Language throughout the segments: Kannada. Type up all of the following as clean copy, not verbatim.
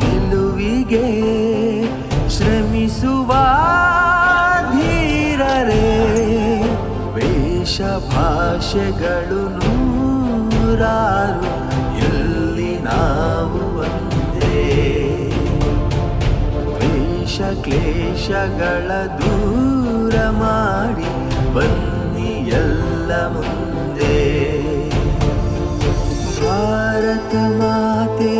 ಗೆಲುವಿಗೆ ಶ್ರಮಿಸುವ ಧೀರರೇ. ವೇಷ ಭಾಷೆಗಳು ನೂರಾರು, ಎಲ್ಲಿ ನಾವು ಒಂದೇ. ವೇಷ ಕ್ಲೇಶಗಳ ದೂರ ಮಾಡಿ ಬನ್ನಿ ಎಲ್ಲ ಮುಂದೆ. ಭಾರತ ಮಾತೆ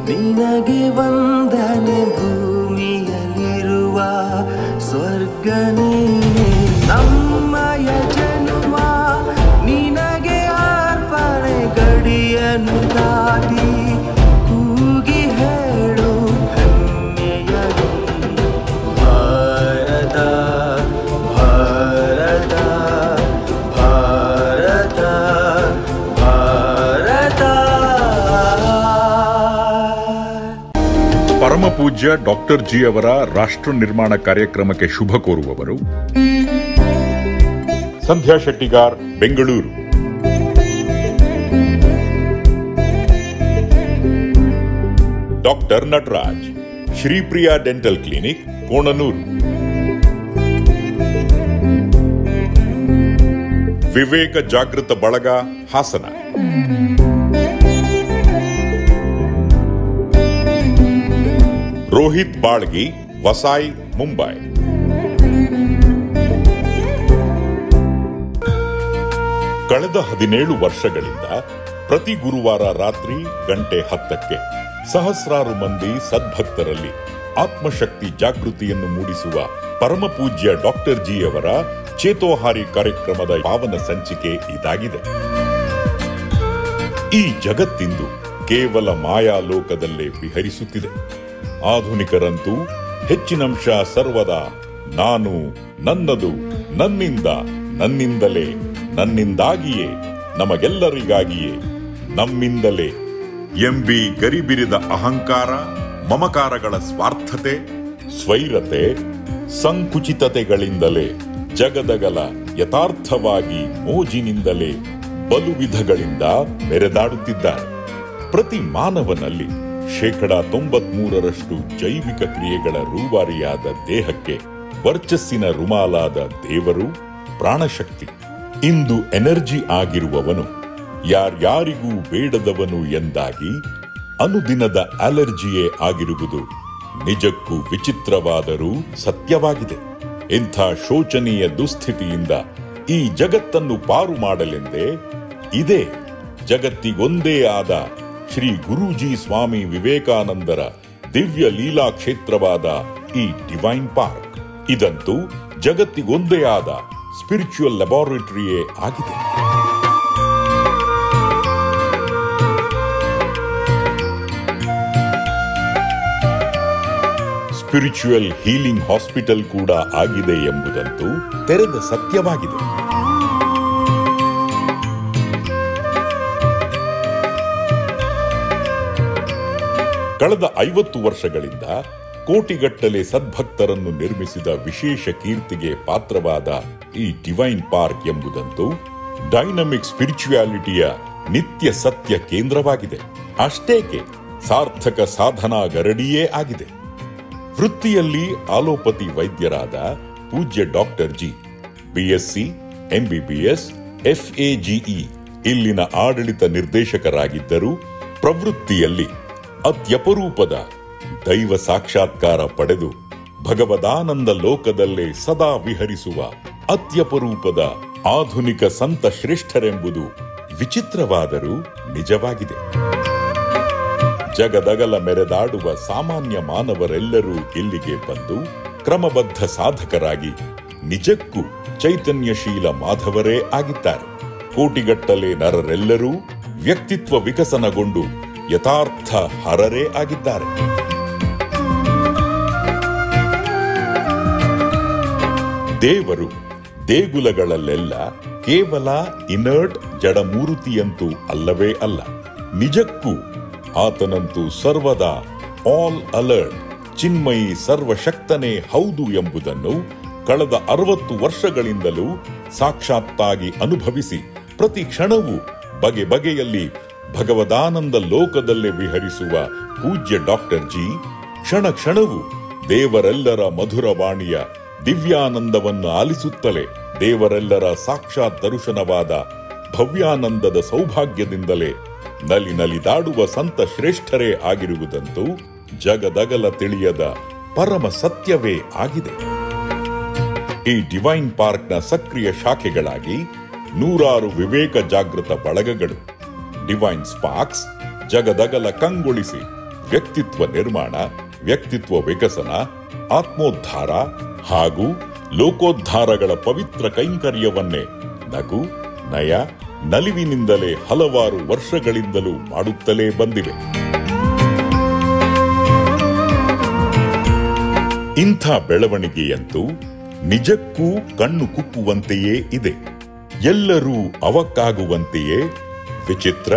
ನಿನಗೆ ವಂದನೆ, ಭೂಮಿಯಲ್ಲಿರುವ ಸ್ವರ್ಗ ನೀನೆ. ನಮ್ಮಯ ಜನುಮ ನಿನಗೆ ಅರ್ಪಣೆ, ಗಡಿಯನ್ನು ದಾಟಿ ಕೂಗಿ ಹೇಳು ಹೆಮ್ಮೆಯಲಿ. ಭಾರತ ಭಾರತ ಭಾರತ ಭಾರತ. ಪರಮ ಪೂಜ್ಯ ಡಾಕ್ಟರ್ ಜಿ ಅವರ ರಾಷ್ಟ್ರ ನಿರ್ಮಾಣ ಕಾರ್ಯಕ್ರಮಕ್ಕೆ ಶುಭ ಕೋರುವವರು Sandhya Shettigar, Bengaluru. Doctor Nataraj, Shripriya dental clinic, Konanur. Viveka Jagruta Balaga, Hassan. Rohit ಬಾಳ್ಗಿ, Vasai, Mumbai. ಕಳೆದ 17 ವರ್ಷಗಳಿಂದ ಪ್ರತಿ ಗುರುವಾರ ರಾತ್ರಿ 10:10 ಸಹಸ್ರಾರು ಮಂದಿ ಸದ್ಭಕ್ತರಲ್ಲಿ ಆತ್ಮಶಕ್ತಿ ಜಾಗೃತಿಯನ್ನು ಮೂಡಿಸುವ ಪರಮ ಪೂಜ್ಯ ಡಾಕ್ಟರ್ ಜಿ ಅವರ ಚೇತೋಹಾರಿ ಕಾರ್ಯಕ್ರಮದ ಪಾವನ ಸಂಚಿಕೆ ಇದಾಗಿದೆ. ಈ ಜಗತ್ತಿಂದು ಕೇವಲ ಮಾಯಾಲೋಕದಲ್ಲೇ ವಿಹರಿಸುತ್ತಿದೆ. ಆಧುನಿಕರಂತೂ ಹೆಚ್ಚಿನಂಶ ಸರ್ವದಾ ನಾನು, ನನ್ನದು, ನನ್ನಿಂದ, ನನ್ನಿಂದಲೇ, ನನ್ನಿಂದಾಗಿಯೇ, ನಮಗೆಲ್ಲರಿಗಾಗಿಯೇ, ನಮ್ಮಿಂದಲೇ ಎಂಬಿ ಗರಿಬಿರಿದ ಅಹಂಕಾರ, ಮಮಕಾರಗಳ ಸ್ವಾರ್ಥತೆ, ಸ್ವೈರತೆ, ಸಂಕುಚಿತತೆಗಳಿಂದಲೇ ಜಗದಗಲ ಯಥಾರ್ಥವಾಗಿ ಮೋಜಿನಿಂದಲೇ ಬಲು ವಿಧಗಳಿಂದ ಮೆರೆದಾಡುತ್ತಿದ್ದಾರೆ. ಪ್ರತಿ ಮಾನವನಲ್ಲಿ 93% ಜೈವಿಕ ಕ್ರಿಯೆಗಳ ರೂವಾರಿಯಾದ ದೇಹಕ್ಕೆ ವರ್ಚಸ್ಸಿನ ರುಮಾಲಾದ ದೇವರು ಪ್ರಾಣಶಕ್ತಿ. ಇಂದು ಎನರ್ಜಿ ಆಗಿರುವವನು ಯಾರ್ಯಾರಿಗೂ ಬೇಡದವನು ಎಂದಾಗಿ ಅನುದಿನದ ಅಲರ್ಜಿಯೇ ಆಗಿರುವುದು ನಿಜಕ್ಕೂ ವಿಚಿತ್ರವಾದರೂ ಸತ್ಯವಾಗಿದೆ. ಇಂಥ ಶೋಚನೀಯ ದುಸ್ಥಿತಿಯಿಂದ ಈ ಜಗತ್ತನ್ನು ಪಾರು ಮಾಡಲೆಂದೇ ಇದೇ ಜಗತ್ತಿಗೊಂದೇ ಆದ ಶ್ರೀ ಗುರೂಜಿ ಸ್ವಾಮಿ ವಿವೇಕಾನಂದರ ದಿವ್ಯ ಲೀಲಾ ಕ್ಷೇತ್ರವಾದ ಈ ಡಿವೈನ್ ಪಾರ್ಕ್. ಇದಂತೂ ಜಗತ್ತಿಗೊಂದೇ ಆದ ಸ್ಪಿರಿಚುವಲ್ ಲ್ಯಾಬೋರೇಟರಿಯೇ ಆಗಿದೆ. ಸ್ಪಿರಿಚುವಲ್ ಹೀಲಿಂಗ್ ಹಾಸ್ಪಿಟಲ್ ಕೂಡ ಆಗಿದೆ ಎಂಬುದಂತೂ ತೆರೆದ ಸತ್ಯವಾಗಿದೆ. ಕಳೆದ 50 ವರ್ಷಗಳಿಂದ ಕೋಟಿಗಟ್ಟಲೆ ಸದ್ಭಕ್ತರನ್ನು ನಿರ್ಮಿಸಿದ ವಿಶೇಷ ಕೀರ್ತಿಗೆ ಪಾತ್ರವಾದ ಈ ಡಿವೈನ್ ಪಾರ್ಕ್ ಎಂಬುದಂತೂ ಡೈನಮಿಕ್ ಸ್ಪಿರಿಚುಯಾಲಿಟಿಯ ನಿತ್ಯ ಸತ್ಯ ಕೇಂದ್ರವಾಗಿದೆ. ಅಷ್ಟೇಕೆ ಸಾರ್ಥಕ ಸಾಧನಾ ಗರಡಿಯೇ ಆಗಿದೆ. ವೃತ್ತಿಯಲ್ಲಿ ಆಲೋಪತಿ ವೈದ್ಯರಾದ ಪೂಜ್ಯ doctor G BSc, MBBS, FAGE ಇಲ್ಲಿನ ಆಡಳಿತ ನಿರ್ದೇಶಕರಾಗಿದ್ದರು. ಪ್ರವೃತ್ತಿಯಲ್ಲಿ ಅತ್ಯಪರೂಪದ ದೈವ ಸಾಕ್ಷಾತ್ಕಾರ ಪಡೆದು ಭಗವದಾನಂದ ಲೋಕದಲ್ಲೇ ಸದಾ ವಿಹರಿಸುವ ಅತ್ಯಪರೂಪದ ಆಧುನಿಕ ಸಂತ ಶ್ರೇಷ್ಠರೆಂಬುದು ವಿಚಿತ್ರವಾದರೂ ನಿಜವಾಗಿದೆ. ಜಗದಗಲ ಮೆರೆದಾಡುವ ಸಾಮಾನ್ಯ ಮಾನವರೆಲ್ಲರೂ ಇಲ್ಲಿಗೆ ಬಂದು ಕ್ರಮಬದ್ಧ ಸಾಧಕರಾಗಿ ನಿಜಕ್ಕೂ ಚೈತನ್ಯಶೀಲ ಮಾಧವರೇ ಆಗಿದ್ದಾರೆ. ಕೋಟಿಗಟ್ಟಲೆ ನರರೆಲ್ಲರೂ ವ್ಯಕ್ತಿತ್ವ ವಿಕಸನಗೊಂಡು ಯಥಾರ್ಥ ಹರರೇ ಆಗಿದ್ದಾರೆ. ದೇವರು ದೇಗುಲಗಳಲ್ಲೆಲ್ಲ ಕೇವಲ ಇನರ್ಟ್ ಜಡಮೂರ್ತಿಯಂತೂ ಅಲ್ಲವೇ ಅಲ್ಲ. ನಿಜಕ್ಕೂ ಆತನಂತೂ ಸರ್ವದಾ ಆಲ್ ಅಲರ್ಟ್, ಚಿನ್ಮಯಿ ಸರ್ವಶಕ್ತನೇ ಹೌದು ಎಂಬುದನ್ನು ಕಳೆದ 60 ವರ್ಷಗಳಿಂದಲೂ ಸಾಕ್ಷಾತ್ತಾಗಿ ಅನುಭವಿಸಿ ಪ್ರತಿ ಕ್ಷಣವೂ ಬಗೆ ಬಗೆಯಲ್ಲಿ ಭಗವದಾನಂದ ಲೋಕದಲ್ಲೇ ವಿಹರಿಸುವ ಪೂಜ್ಯ ಡಾಕ್ಟರ್ ಜಿ ಕ್ಷಣ ಕ್ಷಣವೂ ದೇವರೆಲ್ಲರ ಮಧುರವಾಣಿಯ ದಿವ್ಯಾನಂದವನ್ನು ಆಲಿಸುತ್ತಲೇ ದೇವರೆಲ್ಲರ ಸಾಕ್ಷಾತ್ ದರ್ಶನವಾದ ಭವ್ಯಾನಂದದ ಸೌಭಾಗ್ಯದಿಂದಲೇ ನಲಿದಾಡುವ ಸಂತ ಶ್ರೇಷ್ಠರೇ ಆಗಿರುವುದಂತೂ ಜಗದಗಲ ತಿಳಿಯದ ಪರಮ ಸತ್ಯವೇ ಆಗಿದೆ. ಈ ಡಿವೈನ್ ಪಾರ್ಕ್ನ ಸಕ್ರಿಯ ಶಾಖೆಗಳಾಗಿ ನೂರಾರು ವಿವೇಕ ಜಾಗೃತ ಬಳಗಗಳು ಡಿವೈನ್ ಸ್ಪಾರ್ಕ್ಸ್ ಜಗದಗಲ ಕಂಗೊಳಿಸಿ ವ್ಯಕ್ತಿತ್ವ ನಿರ್ಮಾಣ, ವ್ಯಕ್ತಿತ್ವ ವಿಕಸನ, ಆತ್ಮೋದ್ಧಾರ ಹಾಗೂ ಲೋಕೋದ್ಧಾರಗಳ ಪವಿತ್ರ ಕೈಂಕರ್ಯವನ್ನೇ ನಗು, ನಯ, ನಲಿವಿನಿಂದಲೇ ಹಲವಾರು ವರ್ಷಗಳಿಂದಲೂ ಮಾಡುತ್ತಲೇ ಬಂದಿವೆ. ಇಂಥ ಬೆಳವಣಿಗೆಯಂತೂ ನಿಜಕ್ಕೂ ಕಣ್ಣು ಕುಕ್ಕುವಂತೆಯೇ ಇದೆ. ಎಲ್ಲರೂ ಅವಕ್ಕಾಗುವಂತೆಯೇ ವಿಚಿತ್ರ,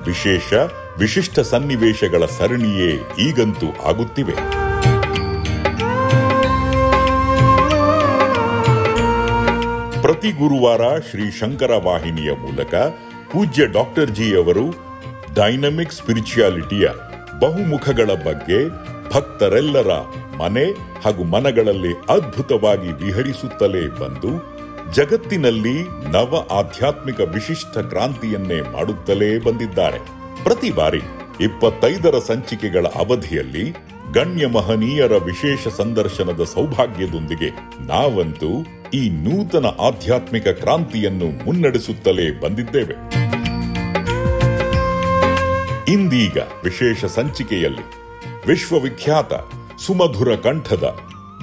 ವಿಶೇಷ, ವಿಶಿಷ್ಟ ಸನ್ನಿವೇಶಗಳ ಸರಣಿಯೇ ಈಗಂತೂ ಆಗುತ್ತಿವೆ. ಪ್ರತಿ ಗುರುವಾರ ಶ್ರೀ ಶಂಕರ ವಾಹಿನಿಯ ಮೂಲಕ ಪೂಜ್ಯ ಡಾಕ್ಟರ್ ಜಿ ಅವರು ಡೈನಮಿಕ್ ಸ್ಪಿರಿಚುಯಾಲಿಟಿಯ ಬಹುಮುಖಗಳ ಬಗ್ಗೆ ಭಕ್ತರೆಲ್ಲರ ಮನೆ ಹಾಗೂ ಮನಗಳಲ್ಲಿ ಅದ್ಭುತವಾಗಿ ವಿಹರಿಸುತ್ತಲೇ ಬಂದು ಜಗತ್ತಿನಲ್ಲಿ ನವ ಆಧ್ಯಾತ್ಮಿಕ ವಿಶಿಷ್ಟ ಕ್ರಾಂತಿಯನ್ನೇ ಮಾಡುತ್ತಲೇ ಬಂದಿದ್ದಾರೆ. ಪ್ರತಿ ಬಾರಿ 25ರ ಸಂಚಿಕೆಗಳ ಅವಧಿಯಲ್ಲಿ ಗಣ್ಯ ಮಹನೀಯರ ವಿಶೇಷ ಸಂದರ್ಶನದ ಸೌಭಾಗ್ಯದೊಂದಿಗೆ ನಾವಂತೂ ಈ ನೂತನ ಆಧ್ಯಾತ್ಮಿಕ ಕ್ರಾಂತಿಯನ್ನು ಮುನ್ನಡೆಸುತ್ತಲೇ ಬಂದಿದ್ದೇವೆ. ಇಂದೀಗ ವಿಶೇಷ ಸಂಚಿಕೆಯಲ್ಲಿ ವಿಶ್ವವಿಖ್ಯಾತ ಸುಮಧುರ ಕಂಠದ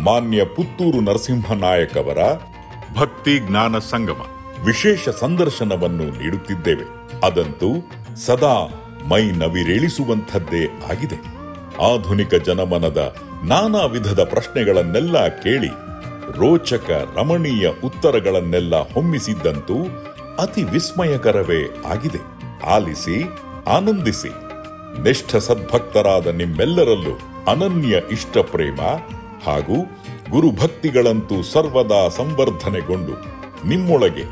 ಮಾನ್ಯ ಪುತ್ತೂರು ನರಸಿಂಹನಾಯಕ್ ಅವರ ಭಕ್ತಿ ಜ್ಞಾನ ಸಂಗಮ ವಿಶೇಷ ಸಂದರ್ಶನವನ್ನು ನೀಡುತ್ತಿದ್ದೇವೆ. ಅದಂತೂ ಸದಾ ಮೈ ನವಿರೇಳಿಸುವಂಥದ್ದೇ ಆಗಿದೆ. ಆಧುನಿಕ ಜನಮನದ ನಾನಾ ವಿಧದ ಪ್ರಶ್ನೆಗಳನ್ನೆಲ್ಲ ಕೇಳಿ ರೋಚಕ ರಮಣೀಯ ಉತ್ತರಗಳನ್ನೆಲ್ಲ ಹೊಮ್ಮಿಸಿದ್ದಂತೂ ಅತಿ ವಿಸ್ಮಯಕರವೇ ಆಗಿದೆ. ಆಲಿಸಿ ಆನಂದಿಸಿ. ನಿಷ್ಠ ಸದ್ಭಕ್ತರಾದ ನಿಮ್ಮೆಲ್ಲರಲ್ಲೂ ಅನನ್ಯ ಇಷ್ಟ ಪ್ರೇಮ ಹಾಗೂ ಗುರುಭಕ್ತಿಗಳಂತೂ ಸರ್ವದಾ ಸಂವರ್ಧನೆಗೊಂಡು ನಿಮ್ಮೊಳಗೆ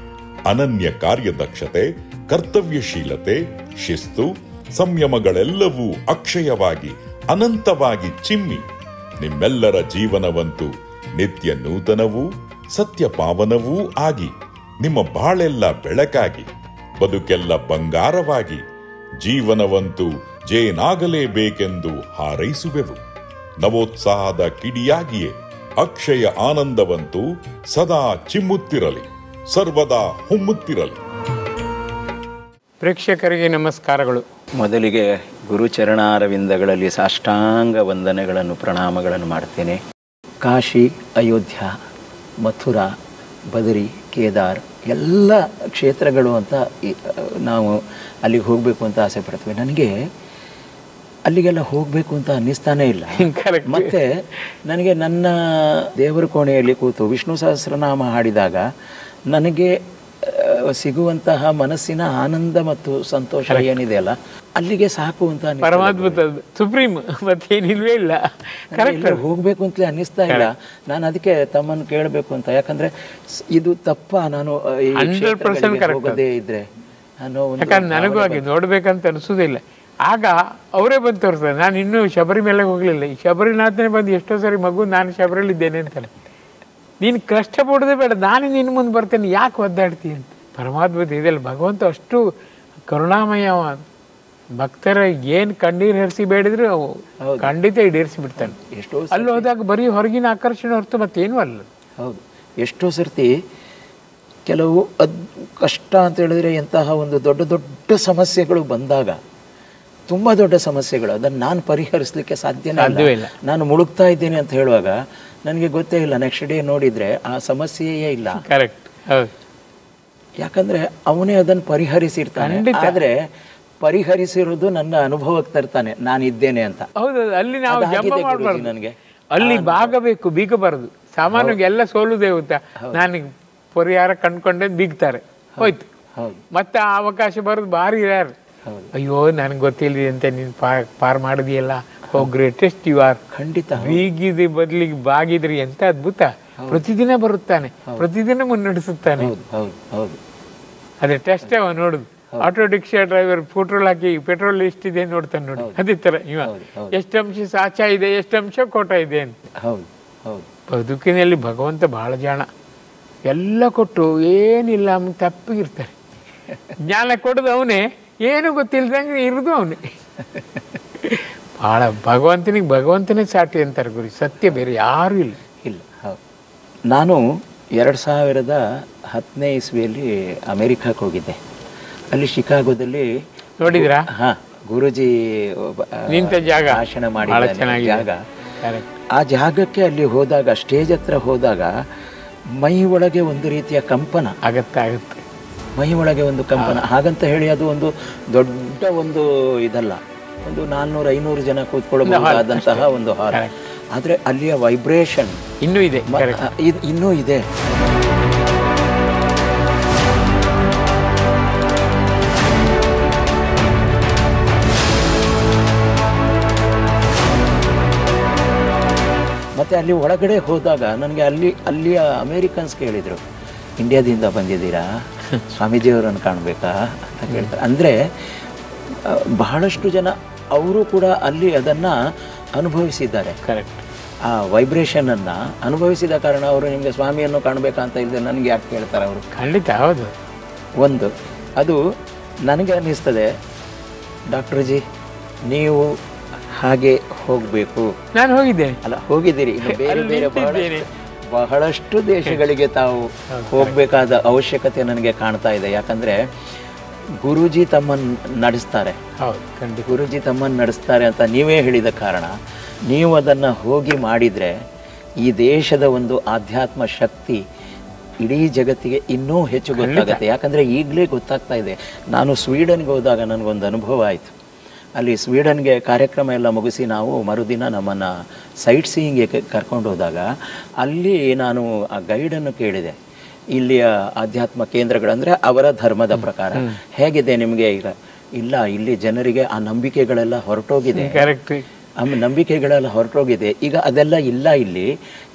ಅನನ್ಯ ಕಾರ್ಯದಕ್ಷತೆ, ಕರ್ತವ್ಯಶೀಲತೆ, ಶಿಸ್ತು, ಸಂಯಮಗಳೆಲ್ಲವೂ ಅಕ್ಷಯವಾಗಿ ಅನಂತವಾಗಿ ಚಿಮ್ಮಿ ನಿಮ್ಮೆಲ್ಲರ ಜೀವನವಂತೂ ನಿತ್ಯ ನೂತನವೂ ಸತ್ಯಪಾವನವೂ ಆಗಿ ನಿಮ್ಮ ಬಾಳೆಲ್ಲ ಬೆಳಕಾಗಿ ಬದುಕೆಲ್ಲ ಬಂಗಾರವಾಗಿ ಜೀವನವಂತೂ ಜೇನಾಗಲೇಬೇಕೆಂದು ಹಾರೈಸುವೆವು. ನವೋತ್ಸಾಹದ ಕಿಡಿಯಾಗಿಯೇ ಅಕ್ಷಯ ಆನಂದವಂತೂ ಸದಾ ಚಿಮ್ಮುತ್ತಿರಲಿ, ಸರ್ವದಾ ಹೊಮ್ಮುತ್ತಿರಲಿ. ಪ್ರೇಕ್ಷಕರಿಗೆ ನಮಸ್ಕಾರಗಳು. ಮೊದಲಿಗೆ ಗುರುಚರಣಾರವಿಂದಗಳಲ್ಲಿ ಸಾಷ್ಟಾಂಗ ವಂದನೆಗಳನ್ನು ಪ್ರಣಾಮಗಳನ್ನು ಮಾಡ್ತೇನೆ. ಕಾಶಿ, ಅಯೋಧ್ಯ, ಮಥುರಾ, ಬದರಿ, ಕೇದಾರ್ ಎಲ್ಲ ಕ್ಷೇತ್ರಗಳು ಅಂತ ನಾವು ಅಲ್ಲಿಗೆ ಹೋಗಬೇಕು ಅಂತ ಆಸೆ ಪಡ್ತೀವಿ. ನನಗೆ ಅಲ್ಲಿಗೆಲ್ಲ ಹೋಗಬೇಕು ಅಂತ ಅನ್ನಿಸ್ತಾನೇ ಇಲ್ಲ. ಮತ್ತು ನನಗೆ ನನ್ನ ದೇವರ ಕೋಣೆಯಲ್ಲಿ ಕೂತು ವಿಷ್ಣು ಸಹಸ್ರನಾಮ ಹಾಡಿದಾಗ ನನಗೆ ಸಿಗುವಂತಹ ಮನಸ್ಸಿನ ಆನಂದ ಮತ್ತು ಸಂತೋಷ ಏನಿದೆ ಅಲ್ಲ, ಅಲ್ಲಿಗೆ ಸಾಕು ಅಂತ ಪರಮಾದ್ಭುತ ಸುಪ್ರೀಂ ಮತ್ತೇನಿಲ್ವೇ ಇಲ್ಲ. ಹೋಗ್ಬೇಕು ಅಂತಲೇ ಅನ್ನಿಸ್ತಾ ಇಲ್ಲ. ನಾನು ಅದಕ್ಕೆ ತಮ್ಮನ್ನು ಕೇಳಬೇಕು ಅಂತ, ಯಾಕಂದ್ರೆ ಇದು ತಪ್ಪ ನಾನು ಹೋಗದೇ ಇದ್ರೆ ನನಗೂ ಹಾಗೆ ನೋಡ್ಬೇಕಂತ ಅನಿಸೋದಿಲ್ಲ. ಆಗ ಅವರೇ ಬಂದು ತೋರಿಸ್ತಾರೆ. ನಾನು ಇನ್ನೂ ಶಬರಿಮಲೆಗೆ ಹೋಗ್ಲಿಲ್ಲ. ಈ ಶಬರಿನಾಥನೇ ಬಂದು ಎಷ್ಟೋ ಸರಿ ಮಗು ನಾನು ಶಬರಿಲಿದ್ದೇನೆ ಅಂತಾರೆ. ನೀನು ಕಷ್ಟಪಡೋದೇ ಬೇಡ, ನಾನು ನಿನ್ನ ಮುಂದೆ ಬರ್ತೇನೆ, ಯಾಕೆ ಒದ್ದಾಡ್ತೀಯ ಅಂತ. ಪರಮಾದ್ಭುತ ಇದೆಲ್ಲ ಭಗವಂತ ಅಷ್ಟು ಕರುಣಾಮಯ. ಭಕ್ತರ ಏನು ಕಣ್ಣೀರು ಹರಿಸಿ ಬೇಡಿದ್ರು ಖಂಡಿತ ಈಡೇರಿಸಿ ಬಿಡ್ತಾನೆ. ಎಷ್ಟೋ ಅಲ್ಲಿ ಹೋದಾಗ ಬರೀ ಹೊರಗಿನ ಆಕರ್ಷಣೆ ಹೊರತು ಮತ್ತೇನು ಅಲ್ಲ. ಹೌದು, ಎಷ್ಟೋ ಸರ್ತಿ ಕೆಲವು ಕಷ್ಟ ಅಂತ ಹೇಳಿದ್ರೆ ಎಂತಹ ಒಂದು ದೊಡ್ಡ ದೊಡ್ಡ ಸಮಸ್ಯೆಗಳು ಬಂದಾಗ, ತುಂಬ ದೊಡ್ಡ ಸಮಸ್ಯೆಗಳು, ಅದನ್ನು ನಾನು ಪರಿಹರಿಸಲಿಕ್ಕೆ ಸಾಧ್ಯನೇ ಇಲ್ಲ, ನಾನು ಮುಳುಗ್ತಾ ಇದ್ದೇನೆ ಅಂತ ಹೇಳುವಾಗ ನನಗೆ ಗೊತ್ತೇ ಇಲ್ಲ. ನೆಕ್ಸ್ಟ್ ಡೇ ನೋಡಿದರೆ ಆ ಸಮಸ್ಯೆಯೇ ಇಲ್ಲ. ಕರೆಕ್ಟ್. ಯಾಕಂದರೆ ಅವನೇ ಅದನ್ನು ಪರಿಹರಿಸಿರ್ತಾನೆ. ಆದರೆ ಪರಿಹರಿಸಿರೋದು ನನ್ನ ಅನುಭವಕ್ಕೆ ತರ್ತಾನೆ, ನಾನಿದ್ದೇನೆ ಅಂತ. ಹೌದು, ಅಲ್ಲಿ ನಾವು ಜಂಬ ಮಾಡಬಾರ್ದು. ನನಗೆ ಅಲ್ಲಿ ಭಾಗಬೇಕು, ಬೀಗಬಾರದು. ಸಾಮಾನ್ಯವಾಗಿ ಎಲ್ಲ ಸೋಲುದೇ ಗೊತ್ತಾ. ನಾನು ಪರಿಹಾರ ಕಂಡ್ಕೊಂಡೆ ಬೀಗ್ತಾರೆ, ಹೋಯ್ತು. ಮತ್ತೆ ಆ ಅವಕಾಶ ಬರೋದು ಭಾರಿ ಯಾರು. ಅಯ್ಯೋ ನನಗೆ ಗೊತ್ತಿಲ್ಲ ಅಂತ ನೀನು ಪಾರ್ ಮಾಡಿದೆಯಲ್ಲ, ಹೋ ಗ್ರೇಟೆಸ್ಟ್ ಯು ಆರ್. ಖಂಡಿತ ಬೀಗಿದ ಬದಲಿಗೆ ಬಾಗಿದ್ರಿ ಎಂತ ಅದ್ಭುತ. ಪ್ರತಿದಿನ ಬರುತ್ತಾನೆ, ಪ್ರತಿದಿನ ಮುನ್ನಡೆಸುತ್ತಾನೆ. ಅದೇ ಟೆಸ್ಟ್ ನೋಡುದು. ಆಟೋ ರಿಕ್ಷಾ ಡ್ರೈವರ್ ಪೆಟ್ರೋಲ್ ಹಾಕಿ ಪೆಟ್ರೋಲ್ ಎಷ್ಟಿದೆ ನೋಡ್ತಾನೆ ನೋಡಿ, ಅದೇ ಥರ ಇವ ಎಷ್ಟು ಅಂಶ ಸಾಚ ಇದೆ, ಎಷ್ಟು ಅಂಶ ಕೋಟ ಇದೆ ಅಂತ. ಹೌದು ಹೌದು. ಬದುಕಿನಲ್ಲಿ ಭಗವಂತ ಬಹಳ ಜಾಣ, ಎಲ್ಲ ಕೊಟ್ಟು ಏನಿಲ್ಲ ಅವ್ನು ತಪ್ಪಿಗಿರ್ತಾರೆ. ಜ್ಞಾನ ಕೊಡೋದು ಅವನೇ, ಏನು ಗೊತ್ತಿಲ್ದಂಗೆ ಇರೋದು ಅವನೇ. ಭಾಳ ಭಗವಂತನೇ ಸಾಟಿ ಅಂತಾರೆ ಗುರು, ಸತ್ಯ ಬೇರೆ ಯಾರೂ ಇಲ್ಲ. ಇಲ್ಲ. ಹೌದು. ನಾನು 2010ನೇ ಇಸ್ವಿಯಲ್ಲಿ ಅಮೇರಿಕಕ್ಕೆ ಹೋಗಿದ್ದೆ. ಅಲ್ಲಿ ಶಿಕಾಗೋದಲ್ಲಿ ನೋಡಿದ್ರಾ? ಹಾ, ಗುರೂಜಿ ನಿಂತ ಜಾಗ, ಭಾಷಣ ಮಾಡಿದ ಜಾಗ. ಆ ಜಾಗಕ್ಕೆ ಅಲ್ಲಿ ಹೋದಾಗ, ಸ್ಟೇಜ್ ಹತ್ರ ಹೋದಾಗ ಮೈ ಒಳಗೆ ಒಂದು ರೀತಿಯ ಕಂಪನ ಆಗತ್ತೆ. ಮೈ ಒಳಗೆ ಒಂದು ಕಂಪನ. ಹಾಗಂತ ಹೇಳಿ ಅದು ಒಂದು ದೊಡ್ಡ ಒಂದು ಇದಲ್ಲ, ಒಂದು 400-500 ಜನ ಕೂತ್ಕೊಳ್ಳಬಹುದಾದಂತಹ ಒಂದು ಹಾಲ್. ಆದರೆ ಅಲ್ಲಿಯ ವೈಬ್ರೇಷನ್ ಇನ್ನೂ ಇದೆ, ಇನ್ನೂ ಇದೆ. ಮತ್ತು ಅಲ್ಲಿ ಒಳಗಡೆ ಹೋದಾಗ ನನಗೆ ಅಲ್ಲಿಯ ಅಮೇರಿಕನ್ಸ್ ಕೇಳಿದರು, ಇಂಡಿಯಾದಿಂದ ಬಂದಿದ್ದೀರಾ, ಸ್ವಾಮೀಜಿಯವರನ್ನು ಕಾಣಬೇಕಾ ಅಂತ ಕೇಳ್ತಾರೆ. ಅಂದರೆ ಬಹಳಷ್ಟು ಜನ ಅವರು ಕೂಡ ಅಲ್ಲಿ ಅದನ್ನು ಅನುಭವಿಸಿದ್ದಾರೆ. ಕರೆಕ್ಟ್. ಆ ವೈಬ್ರೇಷನನ್ನು ಅನುಭವಿಸಿದ ಕಾರಣ ಅವರು ನಿಮಗೆ ಸ್ವಾಮಿಯನ್ನು ಕಾಣಬೇಕಾ ಅಂತ ಇಲ್ಲದೆ ನನಗೆ ಯಾಕೆ ಕೇಳ್ತಾರೆ ಅವರು? ಖಂಡಿತ ಹೌದು. ಒಂದು ಅದು ನನಗೆ ಅನ್ನಿಸ್ತದೆ, ಡಾಕ್ಟರ್ಜಿ ನೀವು ಹಾಗೆ ಹೋಗಬೇಕು. ನಾನು ಹೋಗಿದ್ದೇನೆ. ಅಲ್ಲ, ಹೋಗಿದ್ದೀರಿ. ಇನ್ನು ಬೇರೆ ಬೇರೆ ಬಹಳಷ್ಟು ದೇಶಗಳಿಗೆ ತಾವು ಹೋಗಬೇಕಾದ ಅವಶ್ಯಕತೆ ನನಗೆ ಕಾಣ್ತಾ ಇದೆ. ಯಾಕಂದರೆ ಗುರೂಜಿ ತಮ್ಮನ್ನು ನಡೆಸ್ತಾರೆ. ಹೌದು, ಖಂಡಿತ. ಗುರೂಜಿ ತಮ್ಮನ್ನು ನಡೆಸ್ತಾರೆ ಅಂತ ನೀವೇ ಹೇಳಿದ ಕಾರಣ ನೀವು ಅದನ್ನು ಹೋಗಿ ಮಾಡಿದರೆ ಈ ದೇಶದ ಒಂದು ಆಧ್ಯಾತ್ಮ ಶಕ್ತಿ ಇಡೀ ಜಗತ್ತಿಗೆ ಇನ್ನೂ ಹೆಚ್ಚು ಗೊತ್ತಾಗುತ್ತೆ. ಯಾಕಂದರೆ ಈಗಲೇ ಗೊತ್ತಾಗ್ತಾ ಇದೆ. ನಾನು ಸ್ವೀಡನ್ಗೆ ಹೋದಾಗ ನನಗೊಂದು ಅನುಭವ ಆಯಿತು. ಅಲ್ಲಿ ಸ್ವೀಡನ್ಗೆ ಕಾರ್ಯಕ್ರಮ ಎಲ್ಲ ಮುಗಿಸಿ ನಾವು ಮರುದಿನ ನಮ್ಮನ್ನು ಸೈಟ್ ಸೀಯಿಂಗ್ಗೆ ಕರ್ಕೊಂಡು ಹೋದಾಗ ಅಲ್ಲಿ ನಾನು ಆ ಗೈಡನ್ನು ಕೇಳಿದೆ, ಇಲ್ಲಿಯ ಆಧ್ಯಾತ್ಮ ಕೇಂದ್ರಗಳು ಅಂದರೆ ಅವರ ಧರ್ಮದ ಪ್ರಕಾರ ಹೇಗಿದೆ ನಿಮಗೆ ಈಗ? ಇಲ್ಲ, ಇಲ್ಲಿ ಜನರಿಗೆ ಆ ನಂಬಿಕೆಗಳೆಲ್ಲ ಹೊರಟೋಗಿದೆ. ನಂಬಿಕೆಗಳೆಲ್ಲ ಹೊರಟೋಗಿದೆ. ಈಗ ಅದೆಲ್ಲ ಇಲ್ಲ ಇಲ್ಲಿ.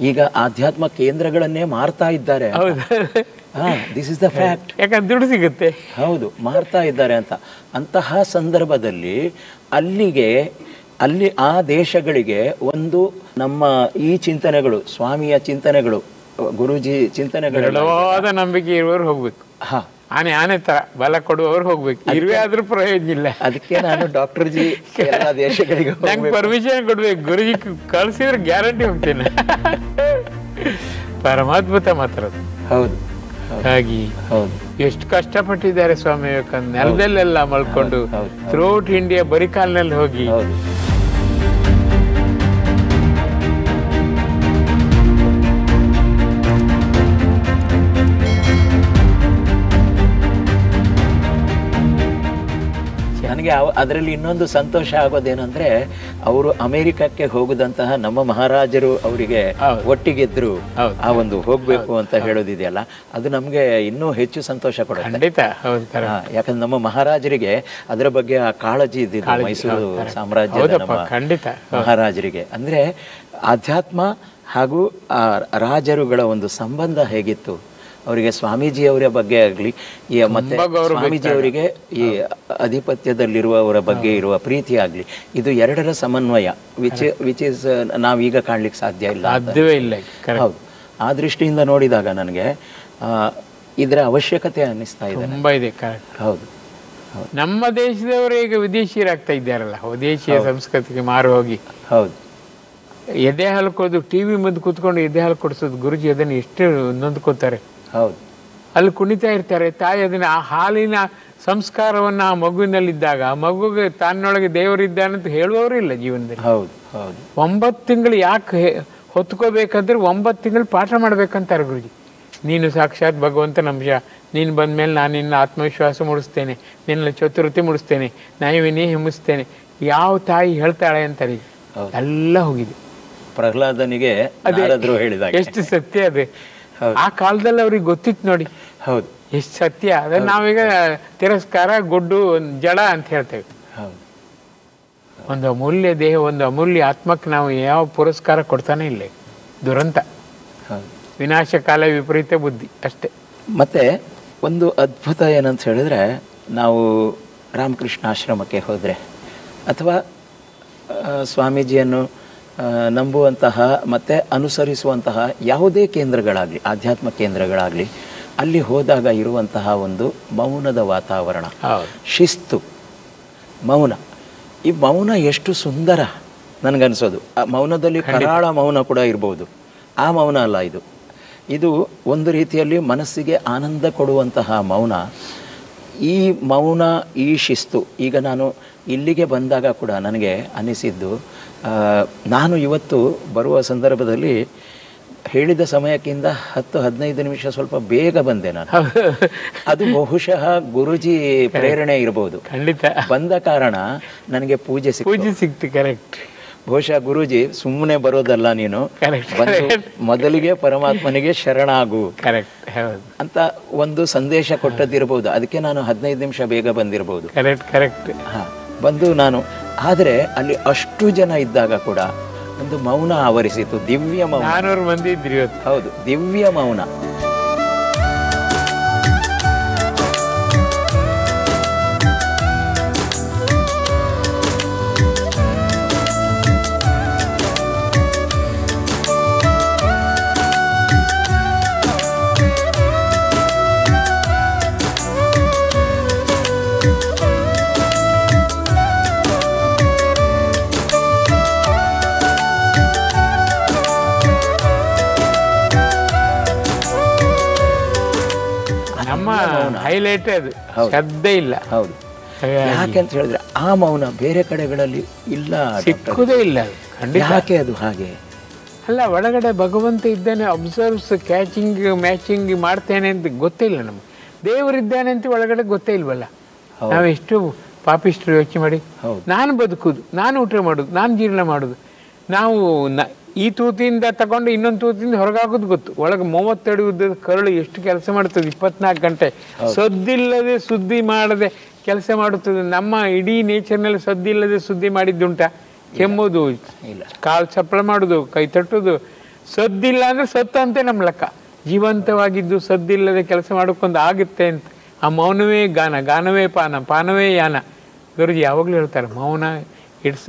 ಈಗ ಆಧ್ಯಾತ್ಮ ಕೇಂದ್ರಗಳನ್ನೇ ಮಾರ್ತಾ ಇದ್ದಾರೆ. This is the fact. ಯಾಕಂದ್ರೆ ದುಡ್ಡು ಸಿಗುತ್ತೆ. ಹೌದು, ಮಾರ್ತಾ ಇದ್ದಾರೆ ಅಂತ. ಅಂತಹ ಸಂದರ್ಭದಲ್ಲಿ ಅಲ್ಲಿ ಆ ದೇಶಗಳಿಗೆ ಒಂದು ನಮ್ಮ ಈ ಚಿಂತನೆಗಳು, ಸ್ವಾಮಿಯ ಚಿಂತನೆಗಳು, ಗುರೂಜಿ ಚಿಂತನೆಗಳು, ನಂಬಿಕೆ ಇರುವವರು ಹೋಗ್ಬೇಕು. ಆನೆ ತರ ಬಲ ಕೊಡುವವರು ಹೋಗ್ಬೇಕು. ಇರುವೆ ಆದ್ರೂ ಪ್ರಯೋಜನ ಇಲ್ಲ. ಅದಕ್ಕೆ ನಾನು ಡಾಕ್ಟರ್ಜಿ ಎಲ್ಲ ದೇಶಗಳಿಗೆ ನಂಗೆ ಪರ್ಮಿಷನ್ ಕೊಡ್ಬೇಕು. ಗುರುಜಿ ಕಳ್ಸಿದ್ರೆ ಗ್ಯಾರಂಟಿ ಹೋಗ್ತೇನೆ. ಪರಮಾದ್ಭುತ ಮಾತ್ರ. ಹೌದು. ಹಾಗಾಗಿ ಎಷ್ಟು ಕಷ್ಟಪಟ್ಟಿದ್ದಾರೆ ಸ್ವಾಮಿ ವಿವೇಕಾನಂದ. ನೆಲದಲ್ಲೆಲ್ಲ ಮಲ್ಕೊಂಡು ಥ್ರೂಔಟ್ ಇಂಡಿಯಾ ಬರೀ ಕಾಲ್ನಲ್ಲಿ ಹೋಗಿ. ನನಗೆ ಅದರಲ್ಲಿ ಇನ್ನೊಂದು ಸಂತೋಷ ಆಗೋದೇನೆಂದ್ರೆ, ಅವರು ಅಮೆರಿಕಕ್ಕೆ ಹೋಗದಂತಹ ನಮ್ಮ ಮಹಾರಾಜರು ಅವರಿಗೆ ಒಟ್ಟಿಗೆದ್ರು ಆ ಒಂದು ಹೋಗ್ಬೇಕು ಅಂತ ಹೇಳೋದಿದೆಯಲ್ಲ, ಅದು ನಮ್ಗೆ ಇನ್ನೂ ಹೆಚ್ಚು ಸಂತೋಷ ಕೊಡುತ್ತೆ. ಯಾಕಂದ್ರೆ ನಮ್ಮ ಮಹಾರಾಜರಿಗೆ ಅದರ ಬಗ್ಗೆ ಆ ಕಾಳಜಿ ಇದ್ದಿದ್ದು, ಮೈಸೂರು ಸಾಮ್ರಾಜ್ಯದ ನಮ್ಮ ಮಹಾರಾಜರಿಗೆ. ಅಂದ್ರೆ ಆಧ್ಯಾತ್ಮ ಹಾಗೂ ಆ ರಾಜರುಗಳ ಒಂದು ಸಂಬಂಧ ಹೇಗಿತ್ತು, ಅವರಿಗೆ ಸ್ವಾಮೀಜಿಯವರ ಬಗ್ಗೆ ಆಗಲಿ ಮತ್ತೆ ಸ್ವಾಮೀಜಿಯವರಿಗೆ ಈ ಅಧಿಪತ್ಯದಲ್ಲಿರುವವರ ಬಗ್ಗೆ ಇರುವ ಪ್ರೀತಿ ಆಗಲಿ, ಇದು ಎರಡರ ಸಮನ್ವಯ ವಿಚ್ ಇಸ್ ನಾವೀಗ ಕಾಣ್ಲಿಕ್ಕೆ ಸಾಧ್ಯ ಇಲ್ಲ. ಹೌದು. ಆ ದೃಷ್ಟಿಯಿಂದ ನೋಡಿದಾಗ ನನಗೆ ಇದರ ಅವಶ್ಯಕತೆ ಅನ್ನಿಸ್ತಾ ಇದೆ. ಹೌದು. ನಮ್ಮ ದೇಶದವರು ಈಗ ವಿದೇಶಿಯರಾಗ್ತಾ ಇದ್ದಾರಲ್ಲ, ವಿದೇಶಿಯ ಸಂಸ್ಕೃತಿಗೆ ಮಾರು ಹೋಗಿ. ಹೌದು. ಎದೆ ಹಾಲು ಕೊಡೋದು, ಟಿವಿ ಮುಂದೆ ಕೂತ್ಕೊಂಡು ಎದೆ ಹಾಲು ಕೊಡಿಸೋದು, ಗುರುಜಿ ಅದನ್ನು ಎಷ್ಟು ನೊಂದ್ಕೋತಾರೆ. ಹೌದು. ಅಲ್ಲಿ ಕುಣಿತಾ ಇರ್ತಾರೆ. ತಾಯಿ ಅದನ್ನ ಆ ಹಾಲಿನ ಸಂಸ್ಕಾರವನ್ನು ಆ ಮಗುವಿನಲ್ಲಿದ್ದಾಗ ಮಗುಗೆ ತನ್ನೊಳಗೆ ದೇವರಿದ್ದಾನಂತ ಹೇಳುವವರು ಇಲ್ಲ ಜೀವನದಲ್ಲಿ. ಹೌದು ಹೌದು. 9 ತಿಂಗಳು ಯಾಕೆ ಹೊತ್ಕೋಬೇಕಂದ್ರೆ 9 ತಿಂಗಳು ಪಾಠ ಮಾಡ್ಬೇಕಂತಾರೆ ಗುರುಜಿ. ನೀನು ಸಾಕ್ಷಾತ್ ಭಗವಂತನ ಅಂಶ, ನೀನು ಬಂದ್ಮೇಲೆ ನಾನು ನಿನ್ನ ಆತ್ಮವಿಶ್ವಾಸ ಮೂಡಿಸ್ತೇನೆ, ನಿನ್ನ ಚತುರತೆ ಮೂಡಿಸ್ತೇನೆ, ನೈವಿನಿ ಹಿಮ್ಮಿಸ್ತೇನೆ. ಯಾವ ತಾಯಿ ಹೇಳ್ತಾಳೆ ಅಂತಾರೆ. ಎಲ್ಲ ಹೋಗಿದೆ. ಪ್ರಹ್ಲಾದನಿಗೆ ಹೇಳಿದಾಗ ಎಷ್ಟು ಸತ್ಯ ಅದೇ. ಆ ಕಾಲದಲ್ಲಿ ಅವ್ರಿಗೆ ಗೊತ್ತಿತ್ತು ನೋಡಿ. ಹೌದು. ಎಷ್ಟು ಸತ್ಯ. ಅದನ್ನ ನಾವೀಗ ತಿರಸ್ಕಾರ, ಗೊಡ್ಡು, ಜಡ ಅಂತ ಹೇಳ್ತೇವೆ. ಒಂದು ಅಮೂಲ್ಯ ದೇಹ, ಒಂದು ಅಮೂಲ್ಯ ಆತ್ಮಕ್ಕೆ ನಾವು ಯಾವ ಪುರಸ್ಕಾರ ಕೊಡ್ತಾನೆ ಇಲ್ಲ. ದುರಂತ, ವಿನಾಶ ಕಾಲ, ವಿಪರೀತ ಬುದ್ಧಿ ಅಷ್ಟೇ. ಮತ್ತೆ ಒಂದು ಅದ್ಭುತ ಏನಂತ ಹೇಳಿದ್ರೆ, ನಾವು ರಾಮಕೃಷ್ಣ ಆಶ್ರಮಕ್ಕೆ ಹೋದರೆ ಅಥವಾ ಸ್ವಾಮೀಜಿಯನ್ನು ನಂಬುವಂತಹ ಮತ್ತು ಅನುಸರಿಸುವಂತಹ ಯಾವುದೇ ಕೇಂದ್ರಗಳಾಗಲಿ, ಆಧ್ಯಾತ್ಮ ಕೇಂದ್ರಗಳಾಗಲಿ, ಅಲ್ಲಿ ಹೋದಾಗ ಇರುವಂತಹ ಒಂದು ಮೌನದ ವಾತಾವರಣ, ಶಿಸ್ತು, ಮೌನ. ಈ ಮೌನ ಎಷ್ಟು ಸುಂದರ ನನಗನ್ಸೋದು. ಆ ಮೌನದಲ್ಲಿ ಕರಾಳ ಮೌನ ಕೂಡ ಇರ್ಬೋದು. ಆ ಮೌನ ಅಲ್ಲ ಇದು. ಇದು ಒಂದು ರೀತಿಯಲ್ಲಿ ಮನಸ್ಸಿಗೆ ಆನಂದ ಕೊಡುವಂತಹ ಮೌನ. ಈ ಮೌನ, ಈ ಶಿಸ್ತು, ಈಗ ನಾನು ಇಲ್ಲಿಗೆ ಬಂದಾಗ ಕೂಡ ನನಗೆ ಅನಿಸಿದ್ದು, ನಾನು ಇವತ್ತು ಬರುವ ಸಂದರ್ಭದಲ್ಲಿ ಹೇಳಿದ ಸಮಯಕ್ಕಿಂತ 10-15 ನಿಮಿಷ ಸ್ವಲ್ಪ ಬೇಗ ಬಂದೆ ನಾನು. ಅದು ಬಹುಶಃ ಗುರುಜಿ ಪ್ರೇರಣೆ ಇರಬಹುದು. ಖಂಡಿತ ಬಂದ ಕಾರಣ ನನಗೆ ಪೂಜೆ ಸಿಕ್ತು. ಕರೆಕ್ಟ್. ಬಹುಶಃ ಗುರೂಜಿ ಸುಮ್ಮನೆ ಬರೋದಲ್ಲ, ನೀನು ಬಂದು ಮೊದಲಿಗೆ ಪರಮಾತ್ಮನಿಗೆ ಶರಣಾಗು ಅಂತ ಒಂದು ಸಂದೇಶ ಕೊಟ್ಟದ್ದಿರಬಹುದು. ಅದಕ್ಕೆ ನಾನು 15 ನಿಮಿಷ ಬೇಗ ಬಂದಿರಬಹುದು. ಬಂದು ನಾನು, ಆದರೆ ಅಲ್ಲಿ ಅಷ್ಟು ಜನ ಇದ್ದಾಗ ಕೂಡ ಒಂದು ಮೌನ ಆವರಿಸಿತು. ದಿವ್ಯ ಮೌನ. 400 ಮಂದಿ ಇದ್ರಿ. ಹೌದು, ದಿವ್ಯ ಮೌನ. ಹೈಲೈಟ್ ಅದು, ಶ್ರದ್ಧೆ ಇಲ್ಲ. ಹೌದು. ಯಾಕೆ ಅಂತ ಹೇಳಿದ್ರೆ ಆ ಮೌನ ಬೇರೆ ಕಡೆಗಳಲ್ಲಿ ಇಲ್ಲ, ಸಿಕ್ಕುದೇ ಇಲ್ಲ. ಯಾಕೆ ಅದು ಹಾಗೆ? ಅಲ್ಲ, ಒಳಗಡೆ ಭಗವಂತ ಇದ್ದಾನೆ, ಅಬ್ಸರ್ವ್ಸ್, ಕ್ಯಾಚಿಂಗ್, ಮ್ಯಾಚಿಂಗ್ ಮಾಡ್ತೇನೆ ಅಂತ ಗೊತ್ತಿಲ್ಲ ನಮ್ಗೆ. ದೇವರಿದ್ದಾನೆ ಅಂತ ಒಳಗಡೆ ಗೊತ್ತೇ ಇಲ್ವಲ್ಲ. ನಾವೆಷ್ಟು ಪಾಪಿಷ್ಟ್ರು ಯೋಚನೆ ಮಾಡಿ. ನಾನು ಬದುಕುದು, ನಾನು ಊಟ ಮಾಡೋದು, ನಾನು ಜೀರ್ಣ ಮಾಡೋದು. ನಾವು ಈ ತೂತಿಂದ ತಗೊಂಡು ಇನ್ನೊಂದು ತೂತಿಂದ ಹೊರಗಾಗೋದು ಗೊತ್ತು. ಒಳಗೆ 30 ಅಡಿ ಉದ್ದದ ಕರಳು ಎಷ್ಟು ಕೆಲಸ ಮಾಡ್ತದೆ, 24 ಗಂಟೆ ಸದ್ದಿಲ್ಲದೆ ಸುದ್ದಿ ಮಾಡದೆ ಕೆಲಸ ಮಾಡುತ್ತದೆ. ನಮ್ಮ ಇಡೀ ನೇಚರ್ನಲ್ಲಿ ಸದ್ದಿಲ್ಲದೆ ಸುದ್ದಿ ಮಾಡಿದ್ದುಂಟ? ಕೆಮ್ಮೋದು, ಕಾಲು ಚಪ್ಪಳ ಮಾಡೋದು, ಕೈ ತಟ್ಟೋದು. ಸದ್ದಿಲ್ಲ ಅಂದ್ರೆ ಸತ್ತ ಅಂತೆ ನಮ್ಮ ಲೆಕ್ಕ. ಜೀವಂತವಾಗಿದ್ದು ಸದ್ದಿಲ್ಲದೆ ಕೆಲಸ ಮಾಡೋಕ್ಕೊಂದು ಆಗುತ್ತೆ ಅಂತ. ಆ ಮೌನವೇ ಗಾನ, ಗಾನವೇ ಪಾನ, ಪಾನವೇ ಯಾನ. ಗುರುಜಿ ಯಾವಾಗಲೂ ಹೇಳ್ತಾರೆ, ಮೌನ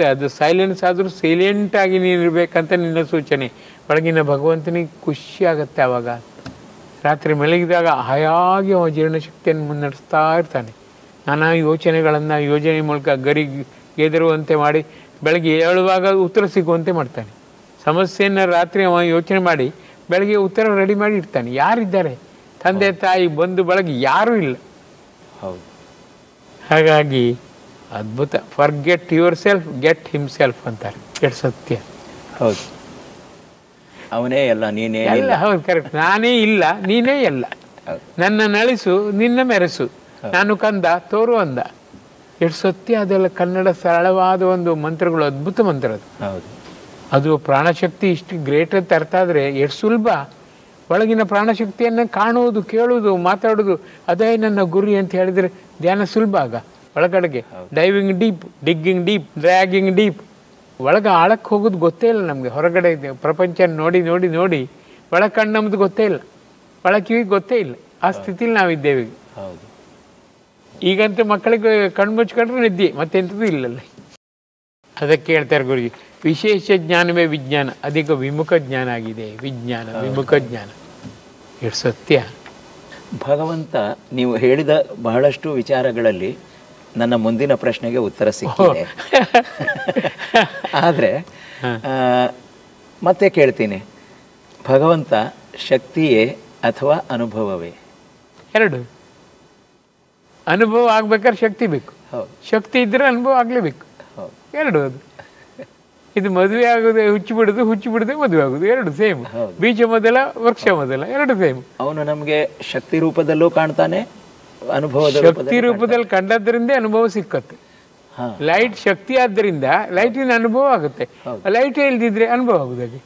ಅದು ಸೈಲೆನ್ಸ್ ಆದರೂ ಸೈಲೆಂಟ್ ಆಗಿ ನೀನಿರ್ಬೇಕಂತ ನಿನ್ನ ಸೂಚನೆ. ಒಳಗಿನ ಭಗವಂತನಿಗೆ ಖುಷಿ ಆಗುತ್ತೆ ಆವಾಗ. ರಾತ್ರಿ ಮಲಗಿದಾಗ ಹಾಯಾಗಿ ಅವ ಜೀರ್ಣಶಕ್ತಿಯನ್ನು ಮುನ್ನಡೆಸ್ತಾ ಇರ್ತಾನೆ. ನಾನಾ ಯೋಚನೆಗಳನ್ನು ಯೋಜನೆ ಮೂಲಕ ಗೆದರುವಂತೆ ಮಾಡಿ ಬೆಳಗ್ಗೆ ಏಳುವಾಗ ಉತ್ತರ ಸಿಗುವಂತೆ ಮಾಡ್ತಾನೆ. ಸಮಸ್ಯೆಯನ್ನು ರಾತ್ರಿ ಅವ ಯೋಚನೆ ಮಾಡಿ ಬೆಳಗ್ಗೆ ಉತ್ತರ ರೆಡಿ ಮಾಡಿ ಇಡ್ತಾನೆ. ಯಾರಿದ್ದಾರೆ? ತಂದೆ ತಾಯಿ ಬಂಧು ಬಳಗ ಯಾರೂ ಇಲ್ಲ. ಹೌದು. ಹಾಗಾಗಿ ಅದ್ಭುತ. Forget your self, get himself ಅಂತಾರೆ. ಎಷ್ಟು ಸತ್ಯ. ಹೌದು. ಅವನೇ ಎಲ್ಲ, ನೀನೇ ಎಲ್ಲ. ಹೌದು, ಕರೆಕ್ಟ್. ನಾನೇ ಇಲ್ಲ, ನೀನೇ ಎಲ್ಲ. ನನ್ನ ನಳಿಸು, ನಿನ್ನ ಮೆರೆಸು, ನಾನು ಕಂದ ತೋರು ಅಂದ. ಎಷ್ಟು ಸತ್ಯ. ಅದೆಲ್ಲ ಕನ್ನಡ ಸರಳವಾದ ಒಂದು ಮಂತ್ರಗಳು, ಅದ್ಭುತ ಮಂತ್ರ ಅದು. ಹೌದು. ಅದು ಪ್ರಾಣಶಕ್ತಿ ಇಷ್ಟು ಗ್ರೇಟ್ ಅಂತ ಅರ್ಥ ಆದರೆ ಎಷ್ಟು ಸುಲಭ. ಒಳಗಿನ ಪ್ರಾಣಶಕ್ತಿಯನ್ನು ಕಾಣುವುದು, ಕೇಳುವುದು, ಮಾತಾಡೋದು, ಅದೇ ನನ್ನ ಗುರಿ ಅಂತ ಹೇಳಿದರೆ ಧ್ಯಾನ ಸುಲಭ. ಆಗ ಒಳಗಡೆಗೆ diving deep, digging deep, dragging deep. ಒಳಗೆ ಆಳಕ್ಕೆ ಹೋಗೋದು ಗೊತ್ತೇ ಇಲ್ಲ ನಮಗೆ. ಹೊರಗಡೆ ಪ್ರಪಂಚ ನೋಡಿ ನೋಡಿ ನೋಡಿ ಒಳ ಕಣ್ಣು ನಮ್ದು ಗೊತ್ತೇ ಇಲ್ಲ, ಒಳ ಕಿವಿಗೆ ಗೊತ್ತೇ ಇಲ್ಲ. ಆ ಸ್ಥಿತಿಲಿ ನಾವಿದ್ದೇವೆ. ಹೌದು. ಈಗಂತೂ ಮಕ್ಕಳಿಗೆ ಕಣ್ಣು ಮುಚ್ಕೊಂಡ್ರೆ ನಿದ್ದೆ, ಮತ್ತೆಂಥದ್ದು ಇಲ್ಲಲ್ಲ. ಅದಕ್ಕೆ ಹೇಳ್ತಾರೆ ಗುರುಜಿ, ವಿಶೇಷ ಜ್ಞಾನವೇ ವಿಜ್ಞಾನ, ಅಧಿಕ ವಿಮುಖ ಜ್ಞಾನ ಆಗಿದೆ. ವಿಜ್ಞಾನ, ವಿಮುಖ ಜ್ಞಾನ. ಎಷ್ಟು ಸತ್ಯ. ಭಗವಂತ ನೀವು ಹೇಳಿದ ಬಹಳಷ್ಟು ವಿಚಾರಗಳಲ್ಲಿ ನನ್ನ ಮುಂದಿನ ಪ್ರಶ್ನೆಗೆ ಉತ್ತರ ಸಿಕ್ಕಿದೆ. ಆದರೆ ಮತ್ತೆ ಕೇಳ್ತೀನಿ, ಭಗವಂತ ಶಕ್ತಿಯೇ ಅಥವಾ ಅನುಭವವೇ? ಎರಡು. ಅನುಭವ ಆಗ್ಬೇಕಾದ್ರೆ ಶಕ್ತಿ ಬೇಕು. ಶಕ್ತಿ ಇದ್ರೆ ಅನುಭವ ಆಗ್ಲೇಬೇಕು. ಎರಡು. ಅದು ಇದು ಮದುವೆ ಆಗೋದು ಹುಚ್ಚಿ ಬಿಡೋದು ಮದುವೆ ಆಗೋದು, ಎರಡು ಸೇಮ್. ಬೀಜ ಮೊದಲ, ವೃಕ್ಷ ಮೊದಲ, ಎರಡು ಸೇಮ್. ಅವನು ನಮಗೆ ಶಕ್ತಿ ರೂಪದಲ್ಲೂ ಕಾಣ್ತಾನೆ, ಅನುಭವದ ಶಕ್ತಿ ರೂಪದಲ್ಲಿ ಕಂಡದ್ರಿಂದ ಅನುಭವ ಸಿಕ್ಕತ್ತೆ. ಲೈಟ್ ಶಕ್ತಿ ಆದ್ದರಿಂದ ಲೈಟಿನ ಅನುಭವ ಆಗುತ್ತೆ. ಲೈಟ್ ಇಲ್ದಿದ್ರೆ ಅನುಭವ ಆಗುದಾಗೆ.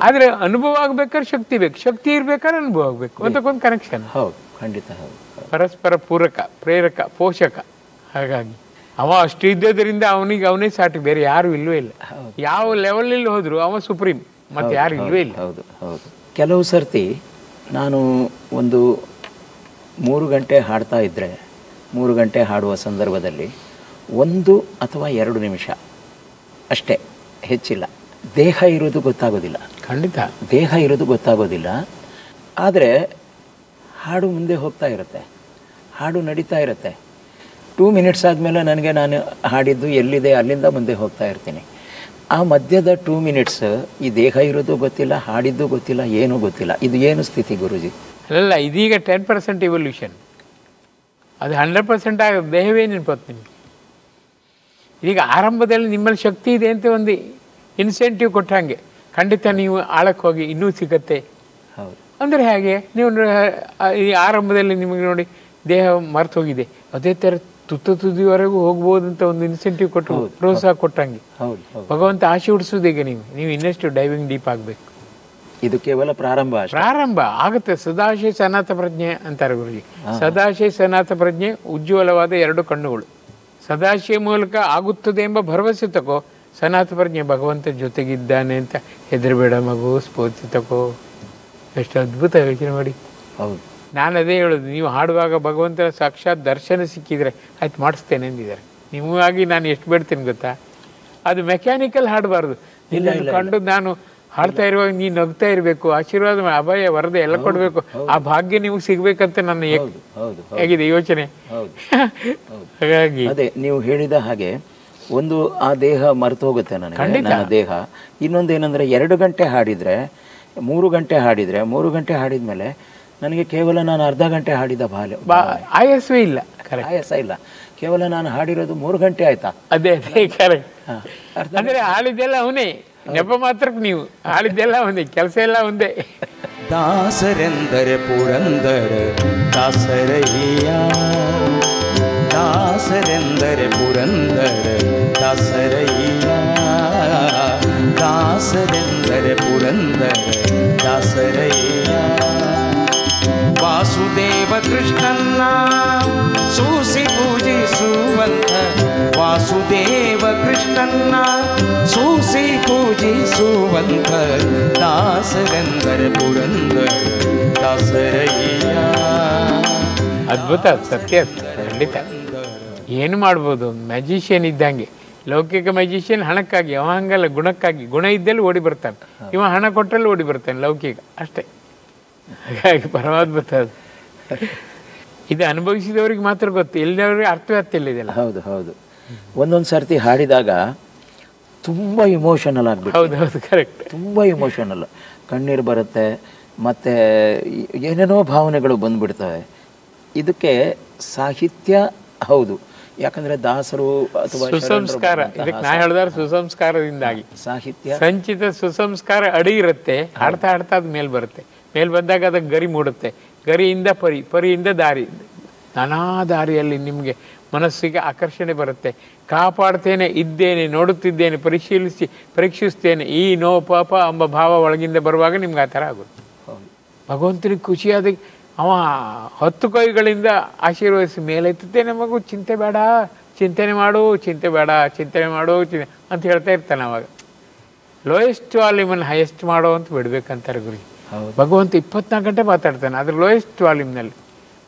ಆದ್ರೆ ಅನುಭವ ಆಗ್ಬೇಕಾದ್ರೆ ಶಕ್ತಿ ಬೇಕು, ಶಕ್ತಿ ಇರ್ಬೇಕಾದ್ರೆ ಅನುಭವ ಆಗ್ಬೇಕು. ಒಂದಕ್ಕೊಂದು ಕನೆಕ್ಷನ್. ಹೌದು, ಖಂಡಿತ. ಪರಸ್ಪರ ಪೂರಕ, ಪ್ರೇರಕ, ಪೋಷಕ. ಹಾಗಾಗಿ ಅವ ಅಷ್ಟು ಇದ್ದದ್ರಿಂದ ಅವನೇ ಸಾಟಿ, ಬೇರೆ ಯಾರು ಇಲ್ವೇ ಇಲ್ಲ. ಯಾವ ಲೆವೆಲ್ ಹೋದ್ರು ಅವ ಸುಪ್ರೀಂ, ಮತ್ತೆ ಯಾರು ಇಲ್ವೇ ಇಲ್ಲ. ಹೌದು, ಹೌದು. ಕೆಲವು ಸರ್ತಿ ನಾನು ಒಂದು 3 ಗಂಟೆ ಹಾಡ್ತಾ ಇದ್ರೆ 3 ಗಂಟೆ ಹಾಡುವ ಸಂದರ್ಭದಲ್ಲಿ 1 ಅಥವಾ 2 ನಿಮಿಷ ಅಷ್ಟೇ, ಹೆಚ್ಚಿಲ್ಲ. ದೇಹ ಇರೋದು ಗೊತ್ತಾಗೋದಿಲ್ಲ, ಖಂಡಿತ ದೇಹ ಇರೋದು ಗೊತ್ತಾಗೋದಿಲ್ಲ. ಆದರೆ ಹಾಡು ಮುಂದೆ ಹೋಗ್ತಾ ಇರುತ್ತೆ, ಹಾಡು ನಡೀತಾ ಇರುತ್ತೆ. 2 ಮಿನಿಟ್ಸ್ ಆದಮೇಲೆ ನನಗೆ ನಾನು ಹಾಡಿದ್ದು ಎಲ್ಲಿದೆ ಅಲ್ಲಿಂದ ಮುಂದೆ ಹೋಗ್ತಾ ಇರ್ತೀನಿ. ಆ ಮಧ್ಯದ 2 ಮಿನಿಟ್ಸ್ ಈ ದೇಹ ಇರೋದು ಗೊತ್ತಿಲ್ಲ, ಹಾಡಿದ್ದು ಗೊತ್ತಿಲ್ಲ, ಏನೂ ಗೊತ್ತಿಲ್ಲ. ಇದು ಏನು ಸ್ಥಿತಿ ಗುರುಜಿ? ಅಲ್ಲ, ಇದೀಗ 10% ಇವಲ್ಯೂಷನ್, ಅದು 100% ಆಗ ದೇಹವೇ ನೆನಪತ್ತು ನಿಮಗೆ. ಈಗ ಆರಂಭದಲ್ಲಿ ನಿಮ್ಮಲ್ಲಿ ಶಕ್ತಿ ಇದೆ ಅಂತ ಒಂದು ಇನ್ಸೆಂಟಿವ್ ಕೊಟ್ಟಂಗೆ ಖಂಡಿತ ನೀವು ಆಳಕ್ಕೆ ಹೋಗಿ ಇನ್ನೂ ಸಿಗತ್ತೆ. ಹೌದು. ಅಂದರೆ ಹಾಗೆ ನೀವು ಈ ಆರಂಭದಲ್ಲಿ ನಿಮಗೆ ನೋಡಿ ದೇಹ ಮರ್ತು ಹೋಗಿದೆ, ಅದೇ ಥರ ತುದಿವರೆಗೂ ಹೋಗ್ಬೋದು ಅಂತ ಒಂದು ಇನ್ಸೆಂಟಿವ್ ಕೊಟ್ಟು ಪ್ರೋತ್ಸಾಹ ಕೊಟ್ಟಂಗೆ ಭಗವಂತ ಆಸೆ ಹುಡ್ಸೋದು. ಈಗ ನೀವು ಇನ್ನಷ್ಟು ಡೈವಿಂಗ್ ಡೀಪ್ ಆಗಬೇಕು. ಇದು ಕೇವಲ ಪ್ರಾರಂಭ ಆಗುತ್ತೆ. ಸದಾಶಯ ಸನಾತ ಪ್ರಜ್ಞೆ ಅಂತಾರೆ ಗುರುಜಿ. ಸದಾಶಯ ಸನಾತ ಪ್ರಜ್ಞೆ ಉಜ್ವಲವಾದ 2 ಕಣ್ಣುಗಳು. ಸದಾಶಯ ಮೂಲಕ ಆಗುತ್ತದೆ ಎಂಬ ಭರವಸೆ ತಗೋ. ಸನಾತ ಪ್ರಜ್ಞೆ ಭಗವಂತ ಜೊತೆಗಿದ್ದಾನೆ ಅಂತ ಹೆದರಬೇಡ ಮಗು, ಸ್ಫೂರ್ತಿ ತಗೋ. ಎಷ್ಟು ಅದ್ಭುತ ಯೋಚನೆ ಮಾಡಿ. ಹೌದು, ನಾನು ಅದೇ ಹೇಳೋದು, ನೀವು ಹಾಡುವಾಗ ಭಗವಂತನ ಸಾಕ್ಷಾತ್ ದರ್ಶನ ಸಿಕ್ಕಿದ್ರೆ ಆಯ್ತು ಮಾಡಿಸ್ತೇನೆ ಅಂದಿದ್ದಾರೆ. ನಿಮಗಾಗಿ ನಾನು ಎಷ್ಟು ಬೇಡ್ತೇನೆ ಗೊತ್ತಾ? ಅದು ಮೆಕ್ಯಾನಿಕಲ್ ಹಾಡಬಾರ್ದು. ನಿನ್ನನ್ನು ಕಂಡು ನಾನು ಹಾಡ್ತಾ ಇರುವಾಗ ನೀನು ನಗ್ತಾ ಇರಬೇಕು, ಆಶೀರ್ವಾದ, ಅಭಯ, ವರದೆ ಎಲ್ಲ ಕೊಡಬೇಕು. ಆ ಭಾಗ್ಯ ನಿಮಗೆ ಸಿಗ್ಬೇಕಂತ ನನ್ನ ಹೇಗಿದೆ ಯೋಚನೆ. ಹಾಗಾಗಿ ಅದೇ ನೀವು ಹೇಳಿದ ಹಾಗೆ ಒಂದು ಆ ದೇಹ ಮರೆತು ಹೋಗುತ್ತೆ ನನಗೆ, ನನ್ನ ದೇಹ. ಇನ್ನೊಂದೇನೆಂದರೆ 2 ಗಂಟೆ ಹಾಡಿದರೆ 3 ಗಂಟೆ ಹಾಡಿದರೆ 3 ಗಂಟೆ ಹಾಡಿದ್ಮೇಲೆ ನನಗೆ ಕೇವಲ ನಾನು ಅರ್ಧ ಗಂಟೆ ಹಾಡಿದ ಆಯಾಸವೇ ಇಲ್ಲ, ಆಯಾಸ ಇಲ್ಲ. ಕೇವಲ ನಾನು ಹಾಡಿರೋದು 3 ಗಂಟೆ ಆಯ್ತಾ? ಅದೇ ಕರೆಕ್ಟ್. ಅಂದ್ರೆ ಹಾಡಿದ್ದೆಲ್ಲ ಅವನೇ, ನೆಪ ಮಾತ್ರಕ್ಕೆ ನೀವು ಹಾಡಿದ್ದೆಲ್ಲ ಒಂದೇ, ಕೆಲಸ ಎಲ್ಲ ಒಂದೇ. ದಾಸರೆಂದರೆ ಪುರಂದರ ದಾಸರಯ್ಯ, ದಾಸರೆಂದರೆ ಪುರಂದರ ದಾಸರಯ್ಯ, ದಾಸರೆಂದರೆ ಪುರಂದರ ದಾಸರಯ್ಯ. ವಾಸುದೇವ ಕೃಷ್ಣನ್ನ ಸೂಸಿ ಪೂಜಿಸುವಂತ, ವಾಸುದೇವ ಕೃಷ್ಣನ್ನ ಸೂಸಿ ಪೂಜಿಸುವಂತ, ದಾಸರೆಂದರೆ ಪುರಂದರ ದಾಸರಯ್ಯ. ಅದ್ಭುತ, ಸತ್ಯ, ಖಂಡಿತ. ಏನು ಮಾಡ್ಬೋದು, ಮ್ಯಾಜಿಷಿಯನ್ ಇದ್ದಂಗೆ. ಲೌಕಿಕ ಮ್ಯಾಜಿಷಿಯನ್ ಹಣಕ್ಕಾಗಿ, ಅವ ಹಂಗಲ್ಲ, ಗುಣಕ್ಕಾಗಿ. ಗುಣ ಇದ್ದಲ್ಲಿ ಓಡಿ ಬರ್ತಾನೆ, ಇವ ಹಣ ಕೊಟ್ಟಲ್ಲಿ ಓಡಿ ಬರ್ತಾನೆ, ಲೌಕಿಕ ಅಷ್ಟೇ. ಹಾಗಾಗಿ ಪರಮಾದ್ಭುತ ಅದು. ಇದು ಅನುಭವಿಸಿದವ್ರಿಗೆ ಮಾತ್ರ ಗೊತ್ತು, ಇಲ್ಲದವ್ರಿಗೆ ಅರ್ಥವ್ಯಾಪ್ತಿಯಲ್ಲಿದೆಯಲ್ಲ. ಹೌದು ಹೌದು. ಒಂದೊಂದು ಸರ್ತಿ ಹಾಡಿದಾಗ ತುಂಬ ಇಮೋಷನಲ್ ಆಗಿಬಿಟ್ಟು, ಹೌದು ಕರೆಕ್ಟ್, ತುಂಬ ಇಮೋಷನಲ್, ಕಣ್ಣೀರು ಬರುತ್ತೆ, ಮತ್ತು ಏನೇನೋ ಭಾವನೆಗಳು ಬಂದುಬಿಡ್ತವೆ. ಇದಕ್ಕೆ ಸಾಹಿತ್ಯ ಹೌದು, ಯಾಕಂದರೆ ದಾಸರು ಅಥವಾ ಸುಸಂಸ್ಕಾರ, ಇದಕ್ಕೆ ನಾ ಹೇಳಿದಾರೆ ಸುಸಂಸ್ಕಾರದಿಂದಾಗಿ ಸಾಹಿತ್ಯ ಸಂಚಿತ ಸುಸಂಸ್ಕಾರ ಅಡಿ ಇರುತ್ತೆ. ಹಾಡ್ತಾ ಹಾಡ್ತಾ ಅದು ಮೇಲೆ ಬರುತ್ತೆ, ಮೇಲೆ ಬಂದಾಗ ಅದಕ್ಕೆ ಗರಿ ಮೂಡುತ್ತೆ, ಗರಿಯಿಂದ ಪರಿಯಿಂದ ದಾರಿ, ನಾನಾ ದಾರಿಯಲ್ಲಿ ನಿಮಗೆ ಮನಸ್ಸಿಗೆ ಆಕರ್ಷಣೆ ಬರುತ್ತೆ. ಕಾಪಾಡ್ತೇನೆ, ಇದ್ದೇನೆ, ನೋಡುತ್ತಿದ್ದೇನೆ, ಪರೀಕ್ಷಿಸ್ತೇನೆ, ಈ ನೋ ಪಾಪ ಎಂಬ ಭಾವ ಒಳಗಿಂದ ಬರುವಾಗ ನಿಮ್ಗೆ ಆ ಥರ ಆಗುತ್ತೆ. ಭಗವಂತನಿಗೆ ಖುಷಿಯಾದ ಅವ 10 ಕೈಗಳಿಂದ ಆಶೀರ್ವದಿಸಿ ಮೇಲೆತ್ತುತ್ತೇನೆ ಮಗು, ಚಿಂತೆ ಬೇಡ, ಚಿಂತನೆ ಮಾಡು, ಚಿಂತೆ ಬೇಡ, ಚಿಂತನೆ ಮಾಡು ಅಂತ ಹೇಳ್ತಾ ಇರ್ತಾನೆ. ಅವಾಗ ಲೋಯೆಸ್ಟ್ ವಾಲ್ಯೂಮನ್ನು ಹೈಯೆಸ್ಟ್ ಮಾಡೋ ಅಂತ ಬಿಡ್ಬೇಕಂತಾರೆ ಗುರು. ಭಗವಂತ 24 ಗಂಟೆ ಮಾತಾಡ್ತಾನೆ, ಅದ್ರ ಲೋಯೆಸ್ಟ್ ವಾಲ್ಯೂಮ್ನಲ್ಲಿ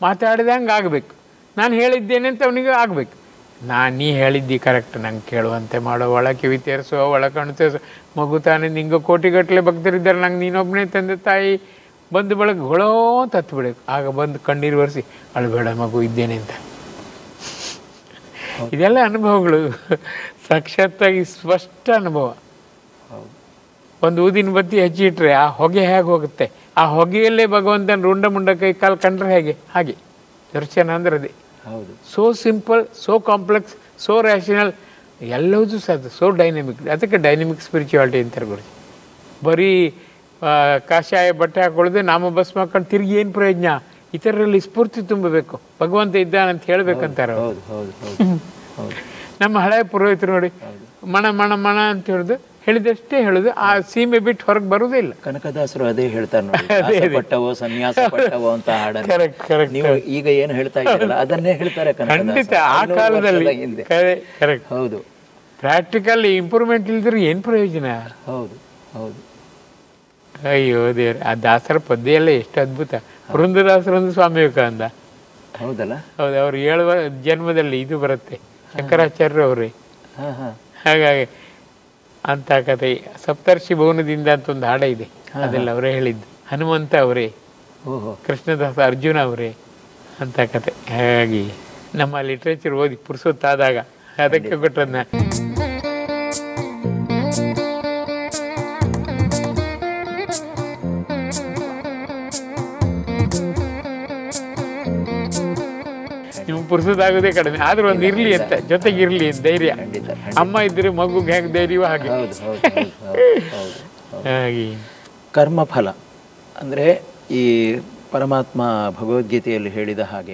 ಮಾತಾಡಿದಂಗೆ ಆಗಬೇಕು. ನಾನು ಹೇಳಿದ್ದೇನೆ ಅಂತ ಅವನಿಗೆ ಆಗಬೇಕು. ನೀ ಹೇಳಿದ್ದಿ ಕರೆಕ್ಟ್, ನಂಗೆ ಕೇಳುವಂತೆ ಮಾಡೋ, ಒಳ ಕಿವಿ ತೇರಿಸೋ, ಒಳ ಕಣ್ಣು ತೇರಿಸೋ. ಮಗು ತಾನೇ, ನಿಂಗೆ ಕೋಟಿಗಟ್ಟಲೆ ಭಕ್ತರಿದ್ದಾರೆ, ನಂಗೆ ನೀನೊಬ್ಬನೇ ತಂದೆ ತಾಯಿ ಬಂದು ಬಳಗ ಹೊಳೋ ಅಂತ ಹತ್ಬಿಡಬೇಕು. ಆಗ ಬಂದು ಕಣ್ಣೀರು ಒರೆಸಿ, ಅಳಬೇಡ ಮಗು, ಇದ್ದೇನೆ ಅಂತ. ಇದೆಲ್ಲ ಅನುಭವಗಳು, ಸಾಕ್ಷಾತ್ತಾಗಿ ಸ್ಪಷ್ಟ ಅನುಭವ. ಒಂದು ಊದಿನ ಬತ್ತಿ ಹಚ್ಚಿಟ್ರೆ ಆ ಹೊಗೆ ಹೇಗೆ ಹೋಗುತ್ತೆ, ಆ ಹೊಗೆಯಲ್ಲೇ ಭಗವಂತನ ರುಂಡ ಮುಂಡ ಕೈ ಕಾಲು ಕಂಡ್ರೆ ಹೇಗೆ, ಹಾಗೆ ದರ್ಶನ ಅಂದ್ರೆ ಅದೇ. ಹೌದು. So simple, so complex, so rational, ಎಲ್ಲವೂ ಸಾಧ್ಯ, ಸೋ ಡೈನಮಿಕ್. ಅದಕ್ಕೆ ಡೈನಮಿಕ್ ಸ್ಪಿರಿಚುವಾಲಿಟಿ ಅಂತಾರೆ ಗುರುಜಿ. ಬರೀ ಕಾಷಾಯ ಬಟ್ಟೆ ಹಾಕೊಳ್ಳದೆ ನಾಮ ಭಸ್ಮ ಹಾಕೊಂಡು ತಿರುಗಿ ಏನು ಪ್ರಯೋಜನ? ಇತರರಲ್ಲಿ ಸ್ಫೂರ್ತಿ ತುಂಬಬೇಕು, ಭಗವಂತ ಇದ್ದಾನಂತ ಹೇಳ್ಬೇಕಂತಾರೆ. ನಮ್ಮ ಹಳೆಯ ಪುರೋಹಿತರು ನೋಡಿ, ಮಣ ಮಣ ಮಣ ಅಂತ ಹೇಳಿದಷ್ಟೇ ಹೇಳುದು, ಆ ಸೀಮೆ ಬಿಟ್ಟು ಹೊರಗೆ ಬರುವುದೇ ಇಲ್ಲ. ಕನಕದಾಸರು ಅದೇ ಹೇಳ್ತಾರೆ ನೋಡಿ, ಪಟ್ಟವೋ ಸನ್ಯಾಸ ಪಟ್ಟವೋ ಅಂತ ಹಾಡನ್ನು ನೀವು ಈಗ ಏನು ಹೇಳ್ತಾ ಇದ್ದೀರಲ್ಲ ಅದನ್ನೇ ಹೇಳ್ತಾರೆ. ಖಂಡಿತ ಆ ಕಾಲದಲ್ಲಿ ಹೌದು, ಪ್ರಾಕ್ಟಿಕಲ್ ಇಂಪ್ರೂವ್ಮೆಂಟ್ ಇಲ್ದ್ರೆ ಏನು ಪ್ರಯೋಜನ? ಹೌದು ಹೌದು. ಅಯ್ಯೋ ದೇವ್ರ, ಆ ದಾಸರ ಪದ್ಯ ಎಲ್ಲ ಎಷ್ಟು ಅದ್ಭುತ. ಪುರಂದರದಾಸರೊಂದು ಸ್ವಾಮಿ ವಿವೇಕಾನಂದ ಹೌದಲ್ಲ? ಹೌದು, ಅವ್ರು 7వ ಜನ್ಮದಲ್ಲಿ ಇದು ಬರುತ್ತೆ, ಶಂಕರಾಚಾರ್ಯರು ಅವರೇ. ಹಾಂ ಹಾಂ. ಹಾಗಾಗಿ ಅಂತ ಕತೆ. ಸಪ್ತರ್ಷಿ ಭವನದಿಂದ ಅಂತ ಒಂದು ಹಾಡ ಇದೆ, ಅದೆಲ್ಲ ಅವರೇ ಹೇಳಿದ್ದು. ಹನುಮಂತ ಅವರೇ, ಓಹೋ, ಕೃಷ್ಣದಾಸ ಅರ್ಜುನ ಅವರೇ ಅಂತ ಕತೆ. ಹಾಗಾಗಿ ನಮ್ಮ ಲಿಟ್ರೇಚರ್ ಓದಿ ಪುರ್ಸೊತ್ತಾದಾಗ ಅದಕ್ಕೆ ಕೊಟ್ಟದ್ನ. ನಿಮ್ಗೆ ಪುರ್ಸೊತ್ತಾಗೋದೇ ಕಡಿಮೆ, ಆದ್ರೂ ಒಂದು ಇರ್ಲಿ ಅಂತ, ಜೊತೆಗಿರ್ಲಿ ಅಂತ ಧೈರ್ಯ. ಅಮ್ಮ ಇದ್ರೆ ಮಗುಗೆ ಹೇಗೆ ಧೈರ್ಯವೋ ಹಾಗೆ. ಹಾಗೆ ಕರ್ಮಫಲ ಅಂದರೆ ಈ ಪರಮಾತ್ಮ ಭಗವದ್ಗೀತೆಯಲ್ಲಿ ಹೇಳಿದ ಹಾಗೆ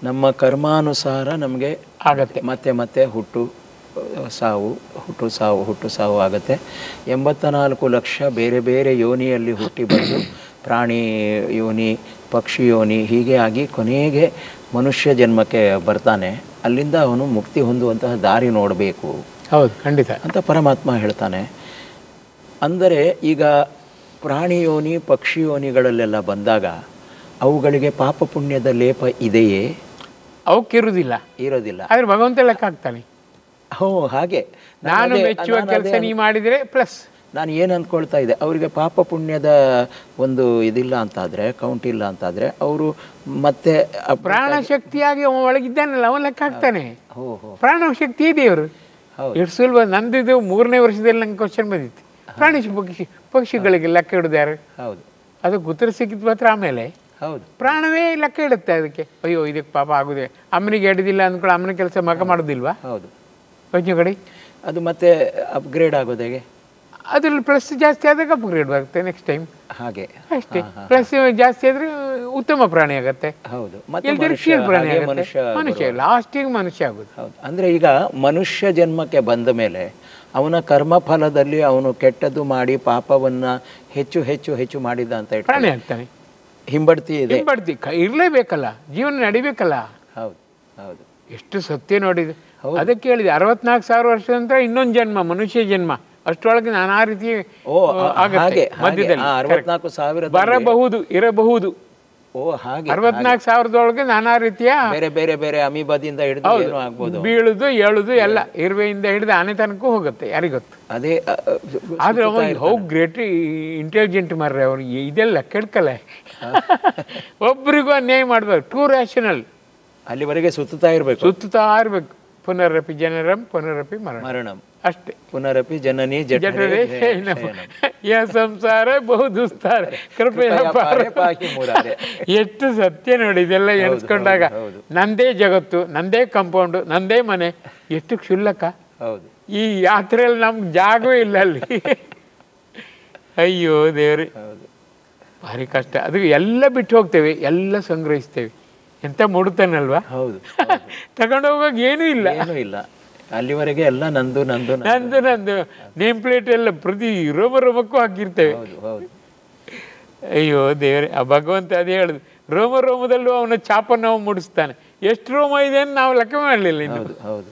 ನಮ್ಮ ಕರ್ಮಾನುಸಾರ ನಮಗೆ ಆಗತ್ತೆ ಮತ್ತೆ ಮತ್ತೆ ಹುಟ್ಟು ಸಾವು, ಹುಟ್ಟು ಸಾವು, ಹುಟ್ಟು ಸಾವು ಆಗುತ್ತೆ. 84 ಲಕ್ಷ ಬೇರೆ ಬೇರೆ ಯೋನಿಯಲ್ಲಿ ಹುಟ್ಟಿ ಬಂದು ಪ್ರಾಣಿ ಯೋನಿ, ಪಕ್ಷಿ ಯೋನಿ, ಹೀಗೆ ಆಗಿ ಕೊನೆಗೆ ಮನುಷ್ಯ ಜನ್ಮಕ್ಕೆ ಬರ್ತಾನೆ. ಅಲ್ಲಿಂದ ಅವನು ಮುಕ್ತಿ ಹೊಂದುವಂತಹ ದಾರಿ ನೋಡಬೇಕು. ಹೌದು, ಖಂಡಿತ ಅಂತ ಪರಮಾತ್ಮ ಹೇಳ್ತಾನೆ. ಅಂದರೆ ಈಗ ಪ್ರಾಣಿ ಯೋನಿ, ಪಕ್ಷಿ ಯೋನಿಗಳಲ್ಲೆಲ್ಲ ಬಂದಾಗ ಅವುಗಳಿಗೆ ಪಾಪ ಪುಣ್ಯದ ಲೇಪ ಇದೆಯೇ? ಅವಕ್ಕಿರುವುದಿಲ್ಲ, ಇರೋದಿಲ್ಲ. ಆದ್ರೆ ಭಗವಂತ ಲೆಕ್ಕ ಹಾಕ್ತಾನೆ. ಹೋ, ಹಾಗೆ ನಾನು ಮೆಚ್ಚುವ ಕೆಲಸ ನೀ ಮಾಡಿದರೆ ಪ್ಲಸ್. ನಾನು ಏನು ಅಂದ್ಕೊಳ್ತಾ ಇದ್ದೆ, ಅವರಿಗೆ ಪಾಪ ಪುಣ್ಯದ ಒಂದು ಇದಿಲ್ಲ ಅಂತಾದರೆ, ಕೌಂಟ್ ಇಲ್ಲ ಅಂತಾದರೆ, ಅವರು ಮತ್ತೆ ಪ್ರಾಣ ಶಕ್ತಿಯಾಗಿ ಅವ ಒಳಗಿದ್ದಾನಲ್ಲ, ಅವನ್ ಲೆಕ್ಕ ಹಾಕ್ತಾನೆ. ಹೋ ಹೋ, ಪ್ರಾಣ ಶಕ್ತಿ ಇದೆ ಅವರು. ಹೌದು. ಎಷ್ಟು ಸುಲಭ. ನಂದಿದ್ದು 3ನೇ ವರ್ಷದಲ್ಲಿ ನಂಗೆ ಕ್ವಶನ್ ಬಂದಿತ್ತು, ಪ್ರಾಣಿ ಪಕ್ಷಿಗಳಿಗೆ ಲೆಕ್ಕ ಇಡೋದು ಯಾರು? ಹೌದು. ಅದಕ್ಕೆ ಉತ್ತರ ಸಿಕ್ಕಿದ ಮಾತ್ರ ಆಮೇಲೆ ಹೌದು, ಪ್ರಾಣವೇ ಲೆಕ್ಕ ಇಡುತ್ತೆ ಅದಕ್ಕೆ. ಅಯ್ಯೋ ಇದಕ್ಕೆ ಪಾಪ ಆಗುದೇ, ಅಮ್ಮನಿಗೆ ಹಿಡಿದಿಲ್ಲ ಅಂದ್ಕೊಳ್ಳಿ, ಅಮ್ಮನ ಕೆಲಸ ಮಗ ಮಾಡೋದಿಲ್ವಾ? ಹೌದು. ಯೋಚನೆ ಕಡೆ ಅದು ಮತ್ತೆ ಅಪ್ಗ್ರೇಡ್ ಆಗೋದು ಹೇಗೆ? ಅದ್ರಲ್ಲಿ ಪ್ಲಸ್ ಜಾಸ್ತಿ ಆದಾಗ ಅಪ್ಗ್ರೇಡ್ ಬರುತ್ತೆ ನೆಕ್ಸ್ಟ್ ಟೈಮ್, ಹಾಗೆ ಅಷ್ಟೇ. ಪ್ಲಸ್ ಜಾಸ್ತಿ ಆದ್ರೆ ಉತ್ತಮ ಪ್ರಾಣಿ ಆಗತ್ತೆ. ಹೌದು. ಪ್ರಾಣಿ ಆಗುತ್ತೆ, ಮನುಷ್ಯ ಲಾಸ್ಟಿಗೆ ಮನುಷ್ಯ ಆಗುದು. ಹೌದು. ಅಂದರೆ ಈಗ ಮನುಷ್ಯ ಜನ್ಮಕ್ಕೆ ಬಂದ ಮೇಲೆ ಅವನ ಕರ್ಮ ಫಲದಲ್ಲಿ ಅವನು ಕೆಟ್ಟದ್ದು ಮಾಡಿ ಪಾಪವನ್ನು ಹೆಚ್ಚು ಹೆಚ್ಚು ಹೆಚ್ಚು ಮಾಡಿದ ಅಂತ ಪ್ರಾಣಿ ಆಗ್ತಾನೆ. ಹಿಂಬಡ್ತಿ ಇದೆ, ಹಿಂಬಡ್ತಿ ಇರ್ಲೇಬೇಕಲ್ಲ, ಜೀವನ ನಡಿಬೇಕಲ್ಲ. ಹೌದು ಹೌದು. ಎಷ್ಟು ಸತ್ಯ ನೋಡಿದೆ. ಅದಕ್ಕೆ ಹೇಳಿದೆ 64,000 ವರ್ಷದ ನಂತರ ಇನ್ನೊಂದು ಜನ್ಮ, ಮನುಷ್ಯ ಜನ್ಮ. ಅಷ್ಟರೊಳಗೆ ನಾನಾ ರೀತಿ ಆಗುತ್ತೆ ಮಧ್ಯದಲ್ಲಿ. 64,000 ಬರಬಹುದು, ಇರಬಹುದು. ಓ ಹಾಗೆ. 64,000 ನಾನಾ ರೀತಿಯ ಬೇರೆ ಬೇರೆ ಬೇರೆ ಅಮೀಬಾದಿಂದ ಹಿಡಿದು ಏನೋ ಆಗ್ಬೋದು, ಬೀಳುದು ಏಳುದು ಎಲ್ಲ, ಇರುವೆಯಿಂದ ಹಿಡಿದು ಆನೆ ತನಕ ಹೋಗುತ್ತೆ, ಯಾರಿಗೊತ್ತು. ಅದೇ ಆದ್ರೆ ಅವನು ಹೌ ಗ್ರೇಟ್ ಇಂಟೆಲಿಜೆಂಟ್ ಮಾರ್ರೆ, ಅವನಿಗೆ ಇದೆಲ್ಲ ಕೆಡ್ಕಲ್ಲ. ಒಬ್ರಿಗೂ ಅನ್ಯಾಯ ಮಾಡ್ಬೇಕು, ಟೂ ರ್ಯಾಷನಲ್. ಅಲ್ಲಿವರೆಗೆ ಸುತ್ತಾ ಇರ್ಬೇಕು, ಸುತ್ತಾ ಇರ್ಬೇಕು. ಪುನರಪಿ ಜನರಂ ಪುನರಪಿ ಮರಣಂ, ಅಷ್ಟೇ. ಪುನರಪಿ ಜನನಿ ಜಠರೇ ಯ ಸಂಸಾರ ಬಹು ದುಸ್ತಾರ ಕೃಪೆಯ ಪಾಹಿ ಮುರಾರೆ. ಎಷ್ಟು ಸತ್ಯ ನೋಡಿ ಇದೆಲ್ಲ ಎಣಿಸ್ಕೊಂಡಾಗ. ನಂದೇ ಜಗತ್ತು, ನಂದೇ ಕಾಂಪೌಂಡ್, ನಂದೇ ಮನೆ, ಎಷ್ಟು ಕ್ಷುಲ್ಲಕ. ಹೌದು. ಈ ಯಾತ್ರೆಯಲ್ಲಿ ನಮ್ಗೆ ಜಾಗವೇ ಇಲ್ಲ ಅಲ್ಲಿ. ಅಯ್ಯೋ ದೇವ್ರಿ, ಭಾರಿ ಕಷ್ಟ. ಅದು ಎಲ್ಲ ಬಿಟ್ಟು ಹೋಗ್ತೇವೆ, ಎಲ್ಲ ಸಂಗ್ರಹಿಸ್ತೇವೆ. ಎಂತ ಮುಡುತ್ತಾನಲ್ವಾ? ಹೌದು. ತಗೊಂಡೋಗಾಗ ಏನೂ ಇಲ್ಲ, ಏನೂ ಇಲ್ಲ. ಅಲ್ಲಿವರೆಗೆ ಎಲ್ಲ ನಂದು ನಂದು ನಂದು ನಂದು ನೇಮ್ ಪ್ಲೇಟ್ ಎಲ್ಲ ಪ್ರತಿ ರೋಮ ರೋಮಕ್ಕೂ ಹಾಕಿರ್ತೇವೆ. ಅಯ್ಯೋ ದೇವ್ರೆ, ಆ ಭಗವಂತ ಅದೇ ಹೇಳುದು, ರೋಮ ರೋಮದಲ್ಲೂ ಅವನ ಚಾಪನ್ನು ನಾವು ಮೂಡಿಸ್ತಾನೆ. ಎಷ್ಟು ರೋಮ ಇದೆ ಅಂತ ನಾವು ಲೆಕ್ಕ ಮಾಡಲಿಲ್ಲ ಇನ್ನು. ಹೌದು ಹೌದು.